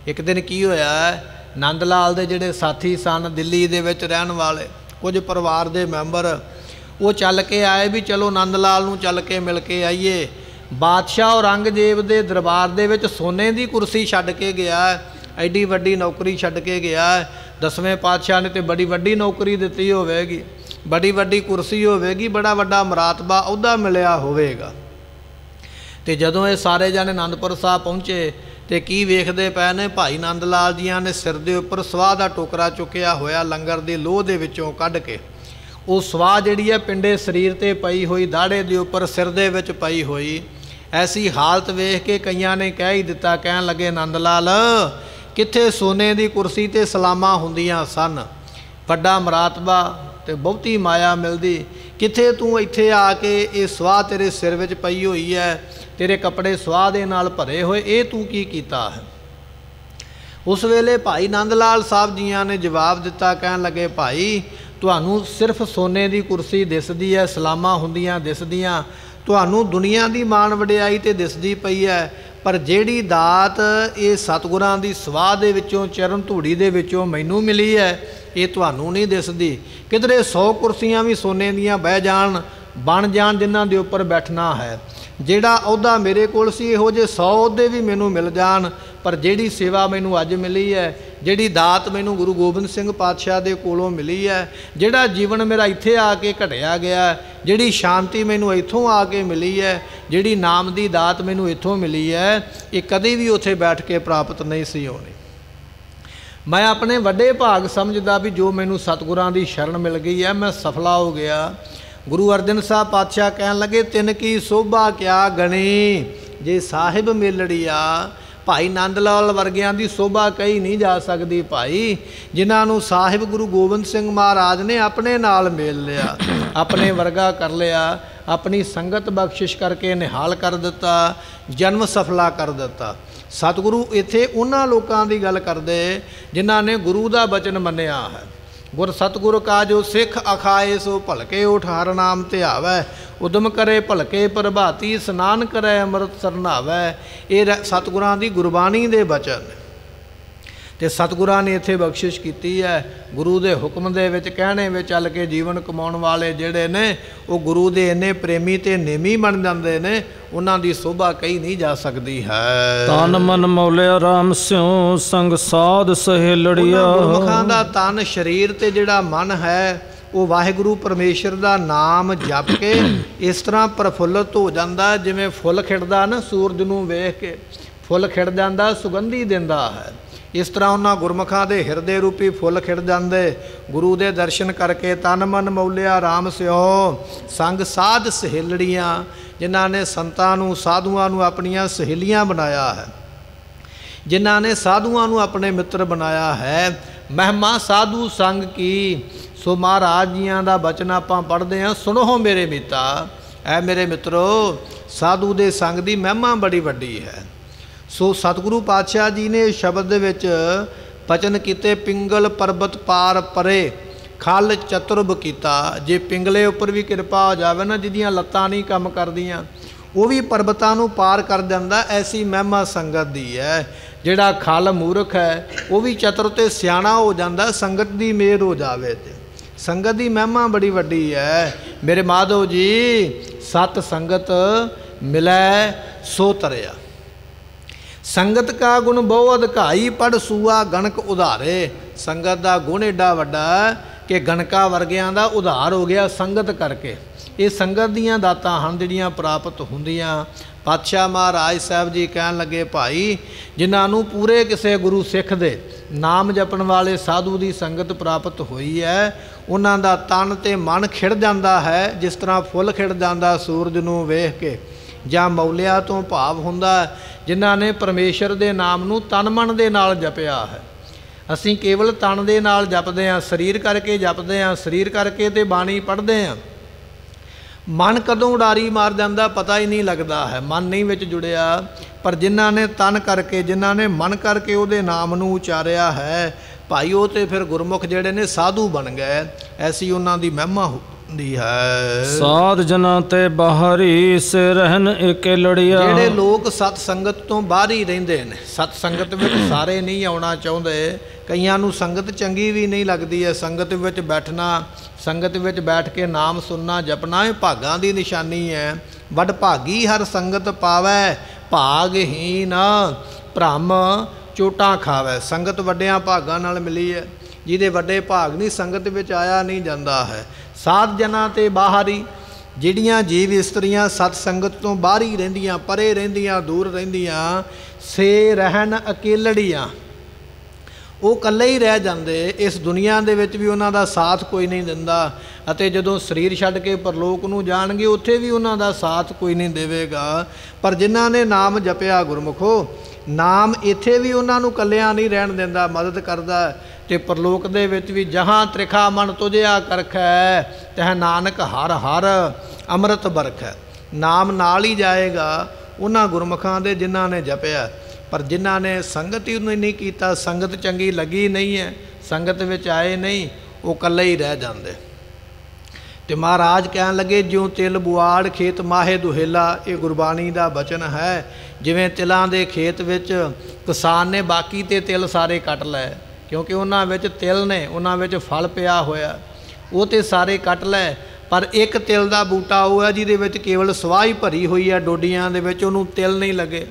ਇੱਕ ਦਿਨ ਕੀ ਹੋਇਆ, ਨੰਦ ਲਾਲ ਦੇ ਜਿਹੜੇ ਸਾਥੀ ਸਨ ਦਿੱਲੀ ਦੇ ਵਿੱਚ ਰਹਿਣ ਵਾਲੇ, ਕੁਝ ਪਰਿਵਾਰ ਦੇ ਮੈਂਬਰ, ਉਹ ਚੱਲ ਕੇ ਆਏ ਵੀ ਚਲੋ ਨੰਦ ਲਾਲ ਨੂੰ ਚੱਲ ਕੇ ਮਿਲ ਕੇ ਆਈਏ। ਬਾਦਸ਼ਾਹ ਔਰੰਗਜ਼ੇਬ ਦੇ ਦਰਬਾਰ ਦੇ ਵਿੱਚ ਸੋਨੇ ਦੀ ਕੁਰਸੀ ਛੱਡ ਕੇ ਗਿਆ, ਐਡੀ ਵੱਡੀ ਨੌਕਰੀ ਛੱਡ ਕੇ ਗਿਆ। 10ਵੇਂ ਪਾਤਸ਼ਾਹ ਨੇ ਤੇ ਬੜੀ ਵੱਡੀ ਨੌਕਰੀ ਦਿੱਤੀ ਹੋਵੇਗੀ, ਬੜੀ ਵੱਡੀ ਕੁਰਸੀ ਹੋਵੇਗੀ, ਬੜਾ ਵੱਡਾ ਮਰਾਤਬਾ ਅਹੁਦਾ ਮਿਲਿਆ ਹੋਵੇਗਾ। ਤੇ ਜਦੋਂ ਇਹ ਸਾਰੇ ਜਾਣੇ ਅਨੰਦਪੁਰ ਸਾਹਿਬ ਪਹੁੰਚੇ ਤੇ ਕੀ ਵੇਖਦੇ ਪਏ ਨੇ, ਭਾਈ ਨੰਦ ਲਾਲ ਜੀਆਂ ਨੇ ਸਿਰ ਦੇ ਉੱਪਰ ਸਵਾਹ ਦਾ ਟੋਕਰਾ ਚੁੱਕਿਆ ਹੋਇਆ, ਲੰਗਰ ਦੀ ਲੋਹ ਦੇ ਵਿੱਚੋਂ ਕੱਢ ਕੇ। ਉਹ ਸਵਾਹ ਜਿਹੜੀ ਹੈ ਪਿੰਡੇ ਸਰੀਰ ਤੇ ਪਈ ਹੋਈ, ਦਾੜੇ ਦੇ ਉੱਪਰ, ਸਿਰ ਦੇ ਵਿੱਚ ਪਈ ਹੋਈ। ਐਸੀ ਹਾਲਤ ਵੇਖ ਕੇ ਕਈਆਂ ਨੇ ਕਹਿ ਹੀ ਦਿੱਤਾ, ਕਹਿਣ ਲੱਗੇ ਨੰਦ ਲਾਲ ਕਿੱਥੇ ਸੋਨੇ ਦੀ ਕੁਰਸੀ ਤੇ ਸਲਾਮਾਂ ਹੁੰਦੀਆਂ ਸਨ, ਵੱਡਾ ਮਰਾਤਬਾ ਤੇ ਬਹੁਤੀ ਮਾਇਆ ਮਿਲਦੀ, ਕਿੱਥੇ ਤੂੰ ਇੱਥੇ ਆ ਕੇ ਇਹ ਸਵਾਹ ਤੇਰੇ ਸਿਰ ਵਿੱਚ ਪਈ ਹੋਈ ਹੈ, ਤੇਰੇ ਕੱਪੜੇ ਸਵਾਹ ਦੇ ਨਾਲ ਭਰੇ ਹੋਏ, ਇਹ ਤੂੰ ਕੀ ਕੀਤਾ ਹੈ। ਉਸ ਵੇਲੇ ਭਾਈ ਨੰਦ ਲਾਲ ਸਾਹਿਬ ਜੀਆਂ ਨੇ ਜਵਾਬ ਦਿੱਤਾ, ਕਹਿਣ ਲੱਗੇ ਭਾਈ ਤੁਹਾਨੂੰ ਸਿਰਫ ਸੋਨੇ ਦੀ ਕੁਰਸੀ ਦਿਸਦੀ ਹੈ, ਸਲਾਮਾਂ ਹੁੰਦੀਆਂ ਦਿਸਦੀਆਂ, ਤੁਹਾਨੂੰ ਦੁਨੀਆ ਦੀ ਮਾਣ ਵਡਿਆਈ ਤੇ ਦਿਸਦੀ ਪਈ ਹੈ, ਪਰ ਜਿਹੜੀ ਦਾਤ ਇਹ ਸਤਿਗੁਰਾਂ ਦੀ ਸਵਾਹ ਦੇ ਵਿੱਚੋਂ, ਚਰਨ ਧੂੜੀ ਦੇ ਵਿੱਚੋਂ ਮੈਨੂੰ ਮਿਲੀ ਹੈ, ਇਹ ਤੁਹਾਨੂੰ ਨਹੀਂ ਦਿਸਦੀ। ਕਿਧਰੇ 100 ਕੁਰਸੀਆਂ ਵੀ ਸੋਨੇ ਦੀਆਂ ਬਹਿ ਜਾਣ, ਬਣ ਜਾਣ, ਜਿਨ੍ਹਾਂ ਦੇ ਉੱਪਰ ਬੈਠਣਾ ਹੈ। ਜਿਹੜਾ ਅਹੁਦਾ ਮੇਰੇ ਕੋਲ ਸੀ, ਇਹੋ ਜਿਹੇ 100 ਅਹੁਦੇ ਵੀ ਮੈਨੂੰ ਮਿਲ ਜਾਣ, ਪਰ ਜਿਹੜੀ ਸੇਵਾ ਮੈਨੂੰ ਅੱਜ ਮਿਲੀ ਹੈ, ਜਿਹੜੀ ਦਾਤ ਮੈਨੂੰ ਗੁਰੂ ਗੋਬਿੰਦ ਸਿੰਘ ਪਾਤਸ਼ਾਹ ਦੇ ਕੋਲੋਂ ਮਿਲੀ ਹੈ, ਜਿਹੜਾ ਜੀਵਨ ਮੇਰਾ ਇੱਥੇ ਆ ਕੇ ਘਟਿਆ ਗਿਆ, ਜਿਹੜੀ ਸ਼ਾਂਤੀ ਮੈਨੂੰ ਇੱਥੋਂ ਆ ਕੇ ਮਿਲੀ ਹੈ, ਜਿਹੜੀ ਨਾਮ ਦੀ ਦਾਤ ਮੈਨੂੰ ਇੱਥੋਂ ਮਿਲੀ ਹੈ, ਇਹ ਕਦੇ ਵੀ ਉੱਥੇ ਬੈਠ ਕੇ ਪ੍ਰਾਪਤ ਨਹੀਂ ਸੀ ਹੋਣੀ। ਮੈਂ ਆਪਣੇ ਵੱਡੇ ਭਾਗ ਸਮਝਦਾ ਵੀ ਜੋ ਮੈਨੂੰ ਸਤਿਗੁਰਾਂ ਦੀ ਸ਼ਰਨ ਮਿਲ ਗਈ ਹੈ, ਮੈਂ ਸਫਲਾ ਹੋ ਗਿਆ। ਗੁਰੂ ਅਰਜਨ ਸਾਹਿਬ ਪਾਤਸ਼ਾਹ ਕਹਿਣ ਲੱਗੇ ਤਿਨ ਕੀ ਸੋਭਾ ਕਿਆ ਗਣੀ, ਜੇ ਸਾਹਿਬ ਮੇਲੜੀਆ। ਭਾਈ ਨੰਦ ਲਾਲ ਵਰਗਿਆਂ ਦੀ ਸੋਭਾ ਕਹੀ ਨਹੀਂ ਜਾ ਸਕਦੀ ਭਾਈ, ਜਿਨ੍ਹਾਂ ਨੂੰ ਸਾਹਿਬ ਗੁਰੂ ਗੋਬਿੰਦ ਸਿੰਘ ਮਹਾਰਾਜ ਨੇ ਆਪਣੇ ਨਾਲ ਮੇਲ ਲਿਆ, ਆਪਣੇ ਵਰਗਾ ਕਰ ਲਿਆ, ਆਪਣੀ ਸੰਗਤ ਬਖਸ਼ਿਸ਼ ਕਰਕੇ ਨਿਹਾਲ ਕਰ ਦਿੱਤਾ, ਜਨਮ ਸਫਲਾ ਕਰ ਦਿੱਤਾ। ਸਤਿਗੁਰੂ ਇੱਥੇ ਉਹਨਾਂ ਲੋਕਾਂ ਦੀ ਗੱਲ ਕਰਦੇ ਜਿਨ੍ਹਾਂ ਨੇ ਗੁਰੂ ਦਾ ਬਚਨ ਮੰਨਿਆ ਹੈ। ਗੁਰ ਸਤਿਗੁਰ ਕਾ ਜੋ ਸਿੱਖ ਅਖਾਏ ਸੋ ਭਲਕੇ ਉਠ ਹਰ ਨਾਮ ਧਿਆਵੈ, ਉਦਮ ਕਰੇ ਭਲਕੇ ਪ੍ਰਭਾਤੀ, ਇਸਨਾਨ ਕਰੇ ਅੰਮ੍ਰਿਤ ਸਰਨਾਵੈ। ਇਹ ਸਤਿਗੁਰਾਂ ਦੀ ਗੁਰਬਾਣੀ ਦੇ ਬਚਨ ਤੇ ਸਤਿਗੁਰਾਂ ਨੇ ਇੱਥੇ ਬਖਸ਼ਿਸ਼ ਕੀਤੀ ਹੈ। ਗੁਰੂ ਦੇ ਹੁਕਮ ਦੇ ਵਿੱਚ ਕਹਿਣੇ ਵਿੱਚ ਚੱਲ ਕੇ ਜੀਵਨ ਕਮਾਉਣ ਵਾਲੇ ਜਿਹੜੇ ਨੇ ਉਹ ਗੁਰੂ ਦੇ ਇੰਨੇ ਪ੍ਰੇਮੀ ਤੇ ਨੇਮੀ ਬਣ ਜਾਂਦੇ ਨੇ, ਉਹਨਾਂ ਦੀ ਸੋਭਾ ਕਹੀ ਨਹੀਂ ਜਾ ਸਕਦੀ ਹੈ। ਤਨ ਮਨ ਮੌਲਿਆ ਰਾਮ ਸਿਉ ਸੰਗ ਸਾਧ ਸਹੇਲੜੀਆ। ਗੁਰਮੁਖਾਂ ਦਾ ਤਨ ਸਰੀਰ ਤੇ ਜਿਹੜਾ ਮਨ ਹੈ ਉਹ ਵਾਹਿਗੁਰੂ ਪਰਮੇਸ਼ਰ ਦਾ ਨਾਮ ਜਪ ਕੇ ਇਸ ਤਰ੍ਹਾਂ ਪ੍ਰਫੁੱਲਤ ਹੋ ਜਾਂਦਾ, ਜਿਵੇਂ ਫੁੱਲ ਖਿੜਦਾ ਨਾ, ਸੂਰਜ ਨੂੰ ਵੇਖ ਕੇ ਫੁੱਲ ਖਿੜ ਜਾਂਦਾ, ਸੁਗੰਧੀ ਦਿੰਦਾ ਹੈ। ਇਸ ਤਰ੍ਹਾਂ ਉਹਨਾਂ ਗੁਰਮੁਖਾਂ ਦੇ ਹਿਰਦੇ ਰੂਪੀ ਫੁੱਲ ਖਿੜ ਜਾਂਦੇ। ਗੁਰੂ ਦੇ ਦਰਸ਼ਨ ਕਰਕੇ ਤਨ ਮਨ ਮੌਲਿਆ ਰਾਮ ਸਿਓ ਸੰਗ ਸਾਧ ਸਹੇਲੜੀਆਂ, ਜਿਨ੍ਹਾਂ ਨੇ ਸੰਤਾਂ ਨੂੰ, ਸਾਧੂਆਂ ਨੂੰ ਆਪਣੀਆਂ ਸਹੇਲੀਆਂ ਬਣਾਇਆ ਹੈ, ਜਿਨ੍ਹਾਂ ਨੇ ਸਾਧੂਆਂ ਨੂੰ ਆਪਣੇ ਮਿੱਤਰ ਬਣਾਇਆ ਹੈ। ਮਹਿਮਾ ਸਾਧੂ ਸੰਗ ਕੀ। ਸੋ ਮਹਾਰਾਜ ਜੀਆਂ ਦਾ ਬਚਨ ਆਪਾਂ ਪੜ੍ਹਦੇ ਹਾਂ, ਸੁਣੋ ਮੇਰੇ ਮੀਤਾ, ਐ ਮੇਰੇ ਮਿੱਤਰੋ, ਸਾਧੂ ਦੇ ਸੰਗ ਦੀ ਮਹਿਮਾ ਬੜੀ ਵੱਡੀ ਹੈ। ਸੋ ਸਤਿਗੁਰੂ ਪਾਤਸ਼ਾਹ ਜੀ ਨੇ ਸ਼ਬਦ ਦੇ ਵਿੱਚ ਬਚਨ ਕੀਤੇ, ਪਿੰਗਲ ਪਰਬਤ ਪਾਰ ਪਰੇ ਖਲ ਚਤੁਰਬ ਕੀਤਾ। ਜੇ ਪਿੰਗਲੇ ਉੱਪਰ ਵੀ ਕਿਰਪਾ ਹੋ ਜਾਵੇ ਨਾ, ਜਿਹਦੀਆਂ ਲੱਤਾਂ ਨਹੀਂ ਕੰਮ ਕਰਦੀਆਂ, ਉਹ ਵੀ ਪਰਬਤਾਂ ਨੂੰ ਪਾਰ ਕਰ ਜਾਂਦਾ। ਐਸੀ ਮਹਿਮਾ ਸੰਗਤ ਦੀ ਹੈ। ਜਿਹੜਾ ਖਲ ਮੂਰਖ ਹੈ ਉਹ ਵੀ ਚਤੁਰ ਤੇ ਸਿਆਣਾ ਹੋ ਜਾਂਦਾ, ਸੰਗਤ ਦੀ ਮਿਹਰ ਹੋ ਜਾਵੇ ਤੇ। ਸੰਗਤ ਦੀ ਮਹਿਮਾ ਬੜੀ ਵੱਡੀ ਹੈ। ਮੇਰੇ ਮਾਧੋ ਜੀ, ਸਤ ਸੰਗਤ ਮਿਲੈ ਸੋ ਤਰਿਆ। ਸੰਗਤ ਕਾ ਗੁਣ ਬਹੁ ਅਧਿਕਾਈ, ਪੜ ਸੂਆ ਗਣਕ ਉਧਾਰੇ। ਸੰਗਤ ਦਾ ਗੁਣ ਏਡਾ ਵੱਡਾ ਕਿ ਗਣਕਾਂ ਵਰਗਿਆਂ ਦਾ ਉਧਾਰ ਹੋ ਗਿਆ ਸੰਗਤ ਕਰਕੇ। ਇਹ ਸੰਗਤ ਦੀਆਂ ਦਾਤਾਂ ਹਨ ਜਿਹੜੀਆਂ ਪ੍ਰਾਪਤ ਹੁੰਦੀਆਂ। ਪਾਤਸ਼ਾਹ ਮਹਾਰਾਜ ਸਾਹਿਬ ਜੀ ਕਹਿਣ ਲੱਗੇ, ਭਾਈ ਜਿਨ੍ਹਾਂ ਨੂੰ ਪੂਰੇ ਕਿਸੇ ਗੁਰੂ ਸਿੱਖ ਦੇ ਨਾਮ ਜਪਣ ਵਾਲੇ ਸਾਧੂ ਦੀ ਸੰਗਤ ਪ੍ਰਾਪਤ ਹੋਈ ਹੈ, ਉਹਨਾਂ ਦਾ ਤਨ ਤੇ ਮਨ ਖਿੜ ਜਾਂਦਾ ਹੈ, ਜਿਸ ਤਰ੍ਹਾਂ ਫੁੱਲ ਖਿੜ ਜਾਂਦਾ ਸੂਰਜ ਨੂੰ ਵੇਖ ਕੇ। ਜਾਂ ਮੌਲਿਆਂ ਤੋਂ ਭਾਵ ਹੁੰਦਾ ਜਿਨ੍ਹਾਂ ਨੇ ਪਰਮੇਸ਼ਰ ਦੇ ਨਾਮ ਨੂੰ ਤਨ ਮਨ ਦੇ ਨਾਲ ਜਪਿਆ ਹੈ। ਅਸੀਂ ਕੇਵਲ ਤਨ ਦੇ ਨਾਲ ਜਪਦੇ ਹਾਂ, ਸਰੀਰ ਕਰਕੇ ਜਪਦੇ ਹਾਂ, ਸਰੀਰ ਕਰਕੇ ਤੇ ਬਾਣੀ ਪੜ੍ਹਦੇ ਹਾਂ। ਮਨ ਕਦੋਂ ਉਡਾਰੀ ਮਾਰ ਜਾਂਦਾ ਪਤਾ ਹੀ ਨਹੀਂ ਲੱਗਦਾ ਹੈ, ਮਨ ਨਹੀਂ ਵਿੱਚ ਜੁੜਿਆ। ਪਰ ਜਿਨ੍ਹਾਂ ਨੇ ਤਨ ਕਰਕੇ, ਜਿਨ੍ਹਾਂ ਨੇ ਮਨ ਕਰਕੇ ਉਹਦੇ ਨਾਮ ਨੂੰ ਉਚਾਰਿਆ ਹੈ, ਭਾਈ ਉਹ ਤੇ ਫਿਰ ਗੁਰਮੁਖ ਜਿਹੜੇ ਨੇ ਸਾਧੂ ਬਣ ਗਏ। ਐਸੀ ਉਹਨਾਂ ਦੀ ਮਹਿਮਾ ਹੁੰਦੀ ਹੈ। ਸਾਧ ਜਨਾਂ ਤੇ ਬਾਹਰੀ ਸੇ ਰਹਿਣ ਏਕੇ ਲੜੀਆ। ਜਿਹੜੇ ਲੋਕ ਸਤ ਸੰਗਤ ਤੋਂ ਬਾਹਰ ਹੀ ਰਹਿੰਦੇ ਨੇ, ਸਤ ਸੰਗਤ ਵਿੱਚ ਸਾਰੇ ਨਹੀਂ ਆਉਣਾ ਚਾਹੁੰਦੇ। ਕਈਆਂ ਨੂੰ ਸੰਗਤ ਚੰਗੀ ਵੀ ਨਹੀਂ ਲੱਗਦੀ ਹੈ। ਸੰਗਤ ਵਿੱਚ ਬੈਠਣਾ, ਸੰਗਤ ਵਿੱਚ ਬੈਠ ਕੇ ਨਾਮ ਸੁਣਨਾ, ਜਪਣਾ, ਇਹ ਭਾਗਾਂ ਦੀ ਨਿਸ਼ਾਨੀ ਹੈ। ਵੱਡ ਭਾਗੀ ਹਰ ਸੰਗਤ ਪਾਵੈ, ਭਾਗਹੀਨ ਭ੍ਰਮ ਚੋਟਾਂ ਖਾਵੈ। ਸੰਗਤ ਵੱਡਿਆਂ ਭਾਗਾਂ ਨਾਲ ਮਿਲੀ ਹੈ। ਜਿਹਦੇ ਵੱਡੇ ਭਾਗ ਨਹੀਂ, ਸੰਗਤ ਵਿੱਚ ਆਇਆ ਨਹੀਂ ਜਾਂਦਾ ਹੈ। ਸਾਧ ਜਨਾਂ ਤੇ ਬਾਹਰੀ, ਜਿਹੜੀਆਂ ਜੀਵ ਇਸਤਰੀਆਂ ਸਤ ਸੰਗਤ ਤੋਂ ਬਾਹਰ ਹੀ ਰਹਿੰਦੀਆਂ, ਪਰੇ ਰਹਿੰਦੀਆਂ, ਦੂਰ ਰਹਿੰਦੀਆਂ, ਸੇ ਰਹਿਣ ਅਕੇਲੜੀਆਂ, ਉਹ ਇਕੱਲੇ ਹੀ ਰਹਿ ਜਾਂਦੇ। ਇਸ ਦੁਨੀਆ ਦੇ ਵਿੱਚ ਵੀ ਉਹਨਾਂ ਦਾ ਸਾਥ ਕੋਈ ਨਹੀਂ ਦਿੰਦਾ, ਅਤੇ ਜਦੋਂ ਸਰੀਰ ਛੱਡ ਕੇ ਪਰਲੋਕ ਨੂੰ ਜਾਣਗੇ ਉੱਥੇ ਵੀ ਉਹਨਾਂ ਦਾ ਸਾਥ ਕੋਈ ਨਹੀਂ ਦੇਵੇਗਾ। ਪਰ ਜਿਨ੍ਹਾਂ ਨੇ ਨਾਮ ਜਪਿਆ ਗੁਰਮੁਖੋ, ਨਾਮ ਇੱਥੇ ਵੀ ਉਹਨਾਂ ਨੂੰ ਇਕੱਲਿਆਂ ਨਹੀਂ ਰਹਿਣ ਦਿੰਦਾ, ਮਦਦ ਕਰਦਾ। ਤੇ ਪਰਲੋਕ ਦੇ ਵਿੱਚ ਵੀ ਜਹਾਂ ਤ੍ਰਿਖਾ ਮਨ ਤੁਝਿਆ ਕਰਖੈ, ਤਹ ਨਾਨਕ ਹਰ ਹਰ ਅੰਮ੍ਰਿਤ ਬਰਖੈ। ਨਾਮ ਨਾਲ ਹੀ ਜਾਏਗਾ ਉਹਨਾਂ ਗੁਰਮੁਖਾਂ ਦੇ ਜਿਨ੍ਹਾਂ ਨੇ ਜਪਿਆ। ਪਰ ਜਿਨ੍ਹਾਂ ਨੇ ਸੰਗਤ ਹੀ ਨਹੀਂ ਕੀਤਾ, ਸੰਗਤ ਚੰਗੀ ਲੱਗੀ ਨਹੀਂ ਹੈ, ਸੰਗਤ ਵਿੱਚ ਆਏ ਨਹੀਂ, ਉਹ ਇਕੱਲੇ ਹੀ ਰਹਿ ਜਾਂਦੇ। ਤੇ ਮਹਾਰਾਜ ਕਹਿਣ ਲੱਗੇ, ਜਿਉਂ ਤਿਲ ਬੁਆੜ ਖੇਤ ਮਾਹੇ ਦੁਹੇਲਾ। ਇਹ ਗੁਰਬਾਣੀ ਦਾ ਬਚਨ ਹੈ। ਜਿਵੇਂ ਤਿਲਾਂ ਦੇ ਖੇਤ ਵਿੱਚ ਕਿਸਾਨ ਨੇ ਬਾਕੀ ਤੇ ਤਿਲ ਸਾਰੇ ਕੱਟ ਲਏ, ਕਿਉਂਕਿ ਉਹਨਾਂ ਵਿੱਚ ਤਿਲ ਨੇ, ਉਹਨਾਂ ਵਿੱਚ ਫਲ ਪਿਆ ਹੋਇਆ, ਉਹ ਤੇ ਸਾਰੇ ਕੱਟ ਲੈ। ਪਰ ਇੱਕ ਤਿਲ ਦਾ ਬੂਟਾ ਉਹ ਹੈ ਜਿਹਦੇ ਵਿੱਚ ਕੇਵਲ ਸਵਾਹ ਹੀ ਭਰੀ ਹੋਈ ਹੈ, ਡੋਡੀਆਂ ਦੇ ਵਿੱਚ, ਉਹਨੂੰ ਤਿਲ ਨਹੀਂ ਲੱਗੇ।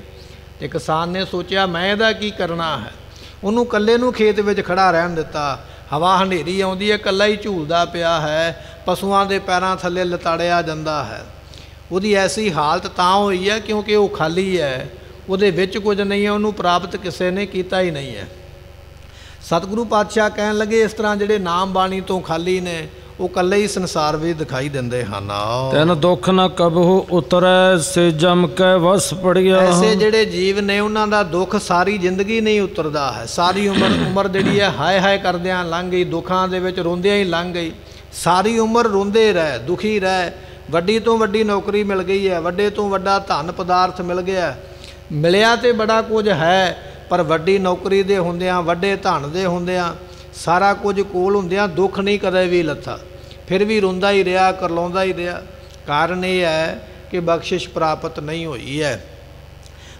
ਤੇ ਕਿਸਾਨ ਨੇ ਸੋਚਿਆ ਮੈਂ ਇਹਦਾ ਕੀ ਕਰਨਾ ਹੈ। ਉਹਨੂੰ ਇਕੱਲੇ ਨੂੰ ਖੇਤ ਵਿੱਚ ਖੜਾ ਰਹਿਣ ਦਿੱਤਾ। ਹਵਾ ਹਨੇਰੀ ਆਉਂਦੀ ਹੈ, ਇਕੱਲਾ ਹੀ ਝੂਲਦਾ ਪਿਆ ਹੈ, ਪਸ਼ੂਆਂ ਦੇ ਪੈਰਾਂ ਥੱਲੇ ਲਤਾੜਿਆ ਜਾਂਦਾ ਹੈ। ਉਹਦੀ ਐਸੀ ਹਾਲਤ ਤਾਂ ਹੋਈ ਹੈ ਕਿਉਂਕਿ ਉਹ ਖਾਲੀ ਹੈ, ਉਹਦੇ ਵਿੱਚ ਕੁਝ ਨਹੀਂ ਹੈ, ਉਹਨੂੰ ਪ੍ਰਾਪਤ ਕਿਸੇ ਨੇ ਕੀਤਾ ਹੀ ਨਹੀਂ ਹੈ। ਸਤਿਗੁਰੂ ਪਾਤਸ਼ਾਹ ਕਹਿਣ ਲੱਗੇ, ਇਸ ਤਰ੍ਹਾਂ ਜਿਹੜੇ ਨਾਮ ਬਾਣੀ ਤੋਂ ਖਾਲੀ ਨੇ, ਉਹ ਇਕੱਲੇ ਹੀ ਸੰਸਾਰ ਵਿੱਚ ਦਿਖਾਈ ਦਿੰਦੇ ਹਨ। ਤੈਨ ਦੁੱਖ ਨਾ ਕਬਹੁ ਉਤਰੈ, ਸੇ ਜਮ ਕੈ ਵਸ ਪੜਿਆ। ਐਸੇ ਜਿਹੜੇ ਜੀਵ ਨੇ ਉਹਨਾਂ ਦਾ ਦੁੱਖ ਸਾਰੀ ਜ਼ਿੰਦਗੀ ਨਹੀਂ ਉਤਰਦਾ ਹੈ। ਸਾਰੀ ਉਮਰ ਜਿਹੜੀ ਹੈ ਹਾਏ ਹਾਏ ਕਰਦਿਆਂ ਲੰਘ ਗਈ, ਦੁੱਖਾਂ ਦੇ ਵਿੱਚ ਰੋਂਦਿਆਂ ਹੀ ਲੰਘ ਗਈ। ਸਾਰੀ ਉਮਰ ਰੋਂਦੇ ਰਹਿ, ਦੁਖੀ ਰਹਿ। ਵੱਡੀ ਤੋਂ ਵੱਡੀ ਨੌਕਰੀ ਮਿਲ ਗਈ ਹੈ, ਵੱਡੇ ਤੋਂ ਵੱਡਾ ਧਨ ਪਦਾਰਥ ਮਿਲ ਗਿਆ, ਮਿਲਿਆ ਤੇ ਬੜਾ ਕੁਝ ਹੈ, ਪਰ ਵੱਡੀ ਨੌਕਰੀ ਦੇ ਹੁੰਦਿਆਂ, ਵੱਡੇ ਧਨ ਦੇ ਹੁੰਦਿਆਂ, ਸਾਰਾ ਕੁਝ ਕੋਲ ਹੁੰਦਿਆਂ ਦੁੱਖ ਨਹੀਂ ਕਦੇ ਵੀ ਲੱਥਾ। ਫਿਰ ਵੀ ਰੋਂਦਾ ਹੀ ਰਿਹਾ, ਕਰਲਾਉਂਦਾ ਹੀ ਰਿਹਾ। ਕਾਰਨ ਇਹ ਹੈ ਕਿ ਬਖਸ਼ਿਸ਼ ਪ੍ਰਾਪਤ ਨਹੀਂ ਹੋਈ ਹੈ।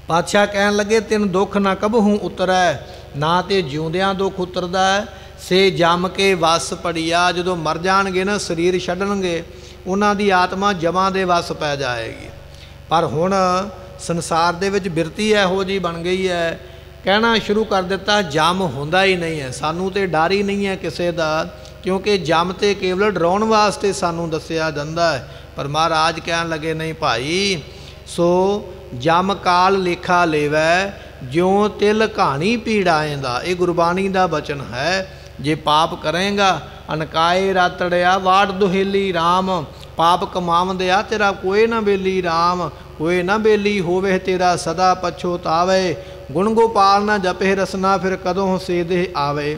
ਪਾਤਸ਼ਾਹ ਕਹਿਣ ਲੱਗੇ, ਤਿੰਨ ਦੁੱਖ ਨਾ ਕਬਹੂ ਉਤਰੈ, ਨਾ ਤੇ ਜਿਉਂਦਿਆਂ ਦੁੱਖ ਉਤਰਦਾ, ਸੇ ਜੰਮ ਕੇ ਵਸ ਪੜੀਆ। ਜਦੋਂ ਮਰ ਜਾਣਗੇ ਨਾ, ਸਰੀਰ ਛੱਡਣਗੇ, ਉਹਨਾਂ ਦੀ ਆਤਮਾ ਜਮਾਂ ਦੇ ਵਸ ਪੈ ਜਾਏਗੀ। ਪਰ ਹੁਣ ਸੰਸਾਰ ਦੇ ਵਿੱਚ ਬਿਰਤੀ ਇਹੋ ਜਿਹੀ ਬਣ ਗਈ ਹੈ, ਕਹਿਣਾ ਸ਼ੁਰੂ ਕਰ ਦਿੱਤਾ ਜੰਮ ਹੁੰਦਾ ਹੀ ਨਹੀਂ ਹੈ। ਸਾਨੂੰ ਤੇ ਡਰ ਹੀ ਨਹੀਂ ਹੈ ਕਿਸੇ ਦਾ, ਕਿਉਂਕਿ ਜੰਮ ਤੇ ਕੇਵਲ ਡਰਾਉਣ ਵਾਸਤੇ ਸਾਨੂੰ ਦੱਸਿਆ ਜਾਂਦਾ ਹੈ। ਪਰ ਮਹਾਰਾਜ ਕਹਿਣ ਲੱਗੇ, ਨਹੀਂ ਭਾਈ, ਸੋ ਜੰਮ ਕਾਲ ਲੇਖਾ ਲੇਵੈ, ਜਿਉਂ ਤਿਲ ਕਹਾਣੀ ਪੀੜਾਏਂਦਾ। ਇਹ ਗੁਰਬਾਣੀ ਦਾ ਬਚਨ ਹੈ। ਜੇ ਪਾਪ ਕਰੇਗਾ ਅਨਕਾਏ ਰਾਤੜਿਆ, ਵਾਟ ਦੁਹੇਲੀ ਰਾਮ। ਪਾਪ ਕਮਾਵੰਦਿਆ ਤੇਰਾ ਕੋਈ ਨਾ ਬੇਲੀ ਰਾਮ, ਕੋਈ ਨਾ ਬੇਲੀ ਹੋਵੇ ਤੇਰਾ ਸਦਾ ਪਛੋਤਾਵੇ। ਗੁਣ ਗੋਪਾਲ ਨਾ ਜਪੇ ਰਸਨਾ, ਫਿਰ ਕਦੋਂ ਸੇਦੇ ਆਵੇ।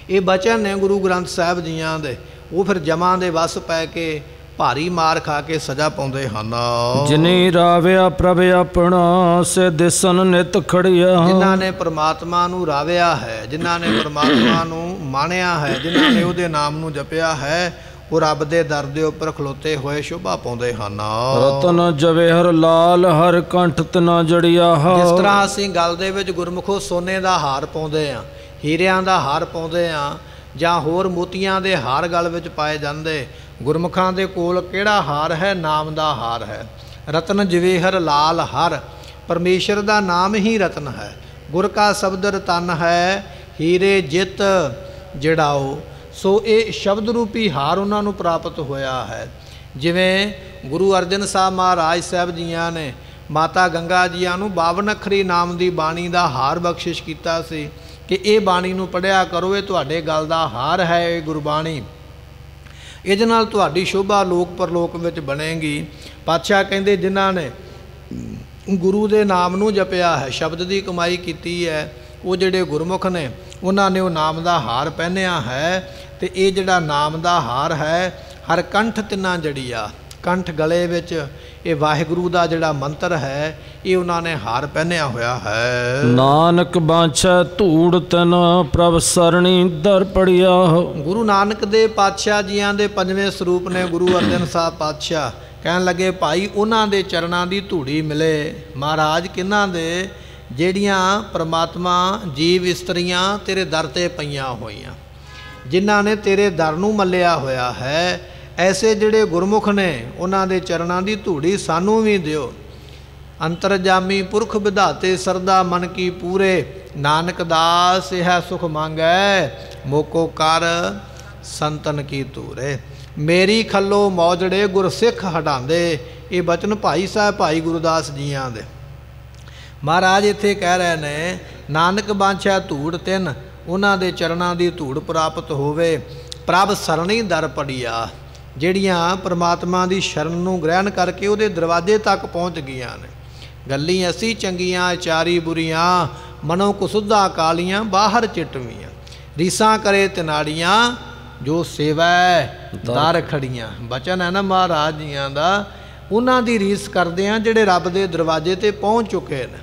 ਇਹ ਬਚਨ ਨੇ ਗੁਰੂ ਗ੍ਰੰਥ ਸਾਹਿਬ ਜੀਆਂ ਦੇ। ਉਹ ਫਿਰ ਜਮਾਂ ਦੇ ਵਸ ਪੈ ਕੇ ਭਾਰੀ ਮਾਰ ਖਾ ਕੇ ਸਜ਼ਾ ਪਾਉਂਦੇ ਹਨ। ਜਿਨੀ ਰਾਵਿਆ ਪ੍ਰਭ ਆਪਣਾ ਸੇ ਦਿਸਨ ਨਿਤ ਖੜਿਆ। ਜਿਨ੍ਹਾਂ ਨੇ ਪ੍ਰਮਾਤਮਾ ਨੂੰ ਰਾਵਿਆ ਹੈ, ਜਿਨ੍ਹਾਂ ਨੇ ਪ੍ਰਮਾਤਮਾ ਨੂੰ ਮਾਣਿਆ ਹੈ, ਜਿਨ੍ਹਾਂ ਨੇ ਉਹਦੇ ਨਾਮ ਨੂੰ ਜਪਿਆ ਹੈ, ਉਹ ਰੱਬ ਦੇ ਦਰ ਦੇ ਉੱਪਰ ਖਲੋਤੇ ਹੋਏ ਸ਼ੋਭਾ ਪਾਉਂਦੇ ਹਨ। ਰਤਨ ਜਵੇਹਰ ਲਾਲ ਹਰ ਕੰਠ ਤਨਾ ਜੜਿਆ। ਜਿਸ ਤਰ੍ਹਾਂ ਅਸੀਂ ਗਲ ਦੇ ਵਿੱਚ ਗੁਰਮੁਖੋ ਸੋਨੇ ਦਾ ਹਾਰ ਪਾਉਂਦੇ ਹਾਂ, ਹੀਰਿਆਂ ਦਾ ਹਾਰ ਪਾਉਂਦੇ ਹਾਂ, ਜਾਂ ਹੋਰ ਮੋਤੀਆਂ ਦੇ ਹਾਰ ਗਲ ਵਿੱਚ ਪਾਏ ਜਾਂਦੇ, ਗੁਰਮੁਖਾਂ ਦੇ ਕੋਲ ਕਿਹੜਾ ਹਾਰ ਹੈ? ਨਾਮ ਦਾ ਹਾਰ ਹੈ। ਰਤਨ ਜਵੇਹਰ ਲਾਲ ਹਰ, ਪਰਮੇਸ਼ਰ ਦਾ ਨਾਮ ਹੀ ਰਤਨ ਹੈ। ਗੁਰ ਕਾ ਸ਼ਬਦ ਰਤਨ ਹੈ, ਹੀਰੇ ਜਿਤ ਜੜਾਓ। ਸੋ ਇਹ ਸ਼ਬਦ ਰੂਪੀ ਹਾਰ ਉਹਨਾਂ ਨੂੰ ਪ੍ਰਾਪਤ ਹੋਇਆ ਹੈ। ਜਿਵੇਂ ਗੁਰੂ ਅਰਜਨ ਸਾਹਿਬ ਮਹਾਰਾਜ ਸਾਹਿਬ ਜੀਆਂ ਨੇ ਮਾਤਾ ਗੰਗਾ ਜੀਆਂ ਨੂੰ 52 ਅੱਖਰੀ ਨਾਮ ਦੀ ਬਾਣੀ ਦਾ ਹਾਰ ਬਖਸ਼ਿਸ਼ ਕੀਤਾ ਸੀ ਕਿ ਇਹ ਬਾਣੀ ਨੂੰ ਪੜ੍ਹਿਆ ਕਰੋ, ਇਹ ਤੁਹਾਡੇ ਗਲ ਦਾ ਹਾਰ ਹੈ, ਇਹ ਗੁਰਬਾਣੀ, ਇਹਦੇ ਨਾਲ ਤੁਹਾਡੀ ਸ਼ੋਭਾ ਲੋਕ ਪਰਲੋਕ ਵਿੱਚ ਬਣੇਗੀ। ਪਾਤਸ਼ਾਹ ਕਹਿੰਦੇ ਜਿਨ੍ਹਾਂ ਨੇ ਗੁਰੂ ਦੇ ਨਾਮ ਨੂੰ ਜਪਿਆ ਹੈ, ਸ਼ਬਦ ਦੀ ਕਮਾਈ ਕੀਤੀ ਹੈ, ਉਹ ਜਿਹੜੇ ਗੁਰਮੁਖ ਨੇ ਉਹਨਾਂ ਨੇ ਉਹ ਨਾਮ ਦਾ ਹਾਰ ਪਹਿਨਿਆ ਹੈ। ਤੇ ਇਹ ਜਿਹੜਾ ਨਾਮ ਦਾ ਹਾਰ ਹੈ, ਹਰ ਕੰਠ ਤਿੰਨਾਂ ਜੜੀਆ, ਕੰਠ ਗਲੇ ਵਿੱਚ ਇਹ ਵਾਹਿਗੁਰੂ ਦਾ ਜਿਹੜਾ ਮੰਤਰ ਹੈ, ਇਹ ਉਹਨਾਂ ਨੇ ਹਾਰ ਪਹਿਨਿਆ ਹੋਇਆ ਹੈ। ਨਾਨਕ ਬਾਛੈ ਧੂੜ ਤਨ ਪ੍ਰਭ ਸਰਣੀ ਦਰ ਪੜਿਆ। ਗੁਰੂ ਨਾਨਕ ਦੇ ਪਾਤਸ਼ਾਹ ਜੀਆਂ ਦੇ ਪੰਜਵੇਂ ਸਰੂਪ ਨੇ ਗੁਰੂ ਅਰਜਨ ਸਾਹਿਬ ਪਾਤਸ਼ਾਹ। ਕਹਿਣ ਲੱਗੇ ਭਾਈ ਉਹਨਾਂ ਦੇ ਚਰਨਾਂ ਦੀ ਧੂੜੀ ਮਿਲੇ। ਮਹਾਰਾਜ ਕਿਹਨਾਂ ਦੇ? ਜਿਹੜੀਆਂ ਪ੍ਰਮਾਤਮਾ ਜੀਵ ਇਸਤਰੀਆਂ ਤੇਰੇ ਦਰ ਤੇ ਪਈਆਂ ਹੋਈਆਂ, ਜਿਨ੍ਹਾਂ ਨੇ ਤੇਰੇ ਦਰ ਨੂੰ ਮੱਲਿਆ ਹੋਇਆ ਹੈ, ਐਸੇ ਜਿਹੜੇ ਗੁਰਮੁਖ ਨੇ ਉਹਨਾਂ ਦੇ ਚਰਨਾਂ ਦੀ ਧੂੜੀ ਸਾਨੂੰ ਵੀ ਦਿਓ। ਅੰਤਰਜਾਮੀ ਪੁਰਖ ਵਿਧਾਤੇ ਸਰਦਾ ਮਨ ਕੀ ਪੂਰੇ, ਨਾਨਕ ਦਾਸ ਇਹ ਸੁਖ ਮੰਗੈ ਮੋਕੋ ਕਰ ਸੰਤਨ ਕੀ ਧੂਰੇ। ਮੇਰੀ ਖੱਲੋ ਮੌਜੜੇ ਗੁਰਸਿੱਖ ਹਟਾਉਂਦੇ। ਇਹ ਬਚਨ ਭਾਈ ਸਾਹਿਬ ਭਾਈ ਗੁਰਦਾਸ ਜੀਆਂ ਦੇ। ਮਹਾਰਾਜ ਇੱਥੇ ਕਹਿ ਰਹੇ ਨੇ ਨਾਨਕ ਬਾਛਾ ਧੂੜ ਤਿੰਨ, ਉਹਨਾਂ ਦੇ ਚਰਨਾਂ ਦੀ ਧੂੜ ਪ੍ਰਾਪਤ ਹੋਵੇ। ਪ੍ਰਭ ਸਰਣੀ ਦਰ ਪੜੀਆ, ਜਿਹੜੀਆਂ ਪ੍ਰਮਾਤਮਾ ਦੀ ਸ਼ਰਨ ਨੂੰ ਗ੍ਰਹਿਣ ਕਰਕੇ ਉਹਦੇ ਦਰਵਾਜ਼ੇ ਤੱਕ ਪਹੁੰਚ ਗਈਆਂ ਨੇ। ਗੱਲੀ ਅਸੀਂ ਚੰਗੀਆਂ ਚਾਰੀ ਬੁਰੀਆਂ, ਮਨੋਂ ਕੁਸੁੱਧਾ ਕਾਲੀਆਂ ਬਾਹਰ ਚਿਟਵੀਆਂ। ਰੀਸਾਂ ਕਰੇ ਤਿਨਾੜੀਆਂ, ਜੋ ਸੇਵੈ ਦਰ ਖੜੀਆਂ। ਬਚਨ ਹੈ ਨਾ ਮਹਾਰਾਜ ਜੀਆਂ ਦਾ। ਉਹਨਾਂ ਦੀ ਰੀਸ ਕਰਦੇ ਆ ਜਿਹੜੇ ਰੱਬ ਦੇ ਦਰਵਾਜ਼ੇ ਤੇ ਪਹੁੰਚ ਚੁੱਕੇ ਨੇ,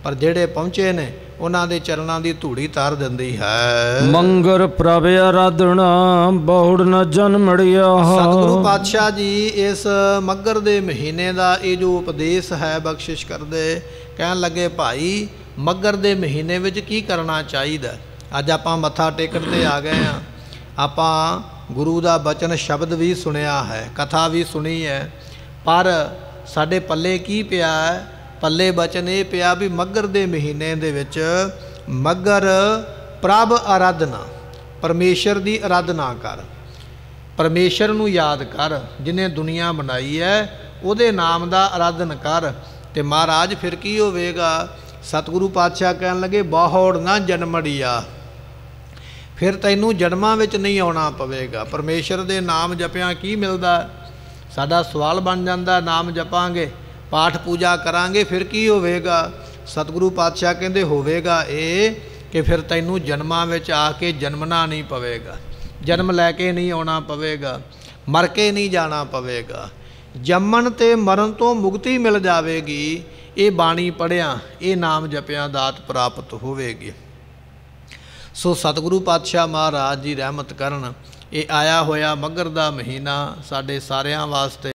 ਪਰ ਜਿਹੜੇ ਪਹੁੰਚੇ ਨੇ ਉਹਨਾਂ ਦੇ ਚਰਨਾਂ ਦੀ ਧੂੜੀ ਤਾਰ ਦਿੰਦੀ ਹੈ। ਮੰਗਰ ਪ੍ਰਭ ਆਰਾਧਨਾ ਬਹੁੜ ਨ ਜਨਮੜਿਆ। ਸਤਿਗੁਰੂ ਪਾਤਸ਼ਾਹ ਜੀ ਇਸ ਮੱਘਰ ਦੇ ਮਹੀਨੇ ਦਾ ਇਹ ਜੋ ਉਪਦੇਸ਼ ਹੈ ਬਖਸ਼ਿਸ਼ ਕਰਦੇ। ਕਹਿਣ ਲੱਗੇ ਭਾਈ ਮੱਘਰ ਦੇ ਮਹੀਨੇ ਵਿੱਚ ਕੀ ਕਰਨਾ ਚਾਹੀਦਾ। ਅੱਜ ਆਪਾਂ ਮੱਥਾ ਟੇਕਣ ਤੇ ਆ ਗਏ ਹਾਂ, ਆਪਾਂ ਗੁਰੂ ਦਾ ਬਚਨ ਸ਼ਬਦ ਵੀ ਸੁਣਿਆ ਹੈ, ਕਥਾ ਵੀ ਸੁਣੀ ਹੈ, ਪਰ ਸਾਡੇ ਪੱਲੇ ਕੀ ਪਿਆ ਹੈ? ਪੱਲੇ ਬਚਨ ਇਹ ਪਿਆ ਵੀ ਮੱਘਰ ਦੇ ਮਹੀਨੇ ਦੇ ਵਿੱਚ ਮੱਘਰ ਪ੍ਰਭ ਆਰਾਧਨਾ, ਪਰਮੇਸ਼ਰ ਦੀ ਆਰਾਧਨਾ ਕਰ, ਪਰਮੇਸ਼ਰ ਨੂੰ ਯਾਦ ਕਰ, ਜਿਹਨੇ ਦੁਨੀਆ ਬਣਾਈ ਹੈ ਉਹਦੇ ਨਾਮ ਦਾ ਆਰਾਧਨ ਕਰ। ਤੇ ਮਹਾਰਾਜ ਫਿਰ ਕੀ ਹੋਵੇਗਾ? ਸਤਿਗੁਰੂ ਪਾਤਸ਼ਾਹ ਕਹਿਣ ਲੱਗੇ ਬਹੁੜ ਨਾ ਜਨਮੜੀਆ, ਫਿਰ ਤੈਨੂੰ ਜਨਮਾਂ ਵਿੱਚ ਨਹੀਂ ਆਉਣਾ ਪਵੇਗਾ। ਪਰਮੇਸ਼ਰ ਦੇ ਨਾਮ ਜਪਿਆਂ ਕੀ ਮਿਲਦਾ? ਸਾਡਾ ਸਵਾਲ ਬਣ ਜਾਂਦਾ, ਨਾਮ ਜਪਾਂਗੇ, ਪਾਠ ਪੂਜਾ ਕਰਾਂਗੇ, ਫਿਰ ਕੀ ਹੋਵੇਗਾ? ਸਤਿਗੁਰੂ ਪਾਤਸ਼ਾਹ ਕਹਿੰਦੇ ਹੋਵੇਗਾ ਇਹ ਕਿ ਫਿਰ ਤੈਨੂੰ ਜਨਮਾਂ ਵਿੱਚ ਆ ਕੇ ਜਨਮਣਾ ਨਹੀਂ ਪਵੇਗਾ, ਜਨਮ ਲੈ ਕੇ ਨਹੀਂ ਆਉਣਾ ਪਵੇਗਾ, ਮਰ ਕੇ ਨਹੀਂ ਜਾਣਾ ਪਵੇਗਾ, ਜੰਮਣ ਤੇ ਮਰਨ ਤੋਂ ਮੁਕਤੀ ਮਿਲ ਜਾਵੇਗੀ। ਇਹ ਬਾਣੀ ਪੜ੍ਹਿਆ, ਇਹ ਨਾਮ ਜਪਿਆਂ ਦਾਤ ਪ੍ਰਾਪਤ ਹੋਵੇਗੀ। ਸੋ ਸਤਿਗੁਰੂ ਪਾਤਸ਼ਾਹ ਮਹਾਰਾਜ ਜੀ ਰਹਿਮਤ ਕਰਨ। ਇਹ ਆਇਆ ਹੋਇਆ ਮੱਘਰ ਦਾ ਮਹੀਨਾ ਸਾਡੇ ਸਾਰਿਆਂ ਵਾਸਤੇ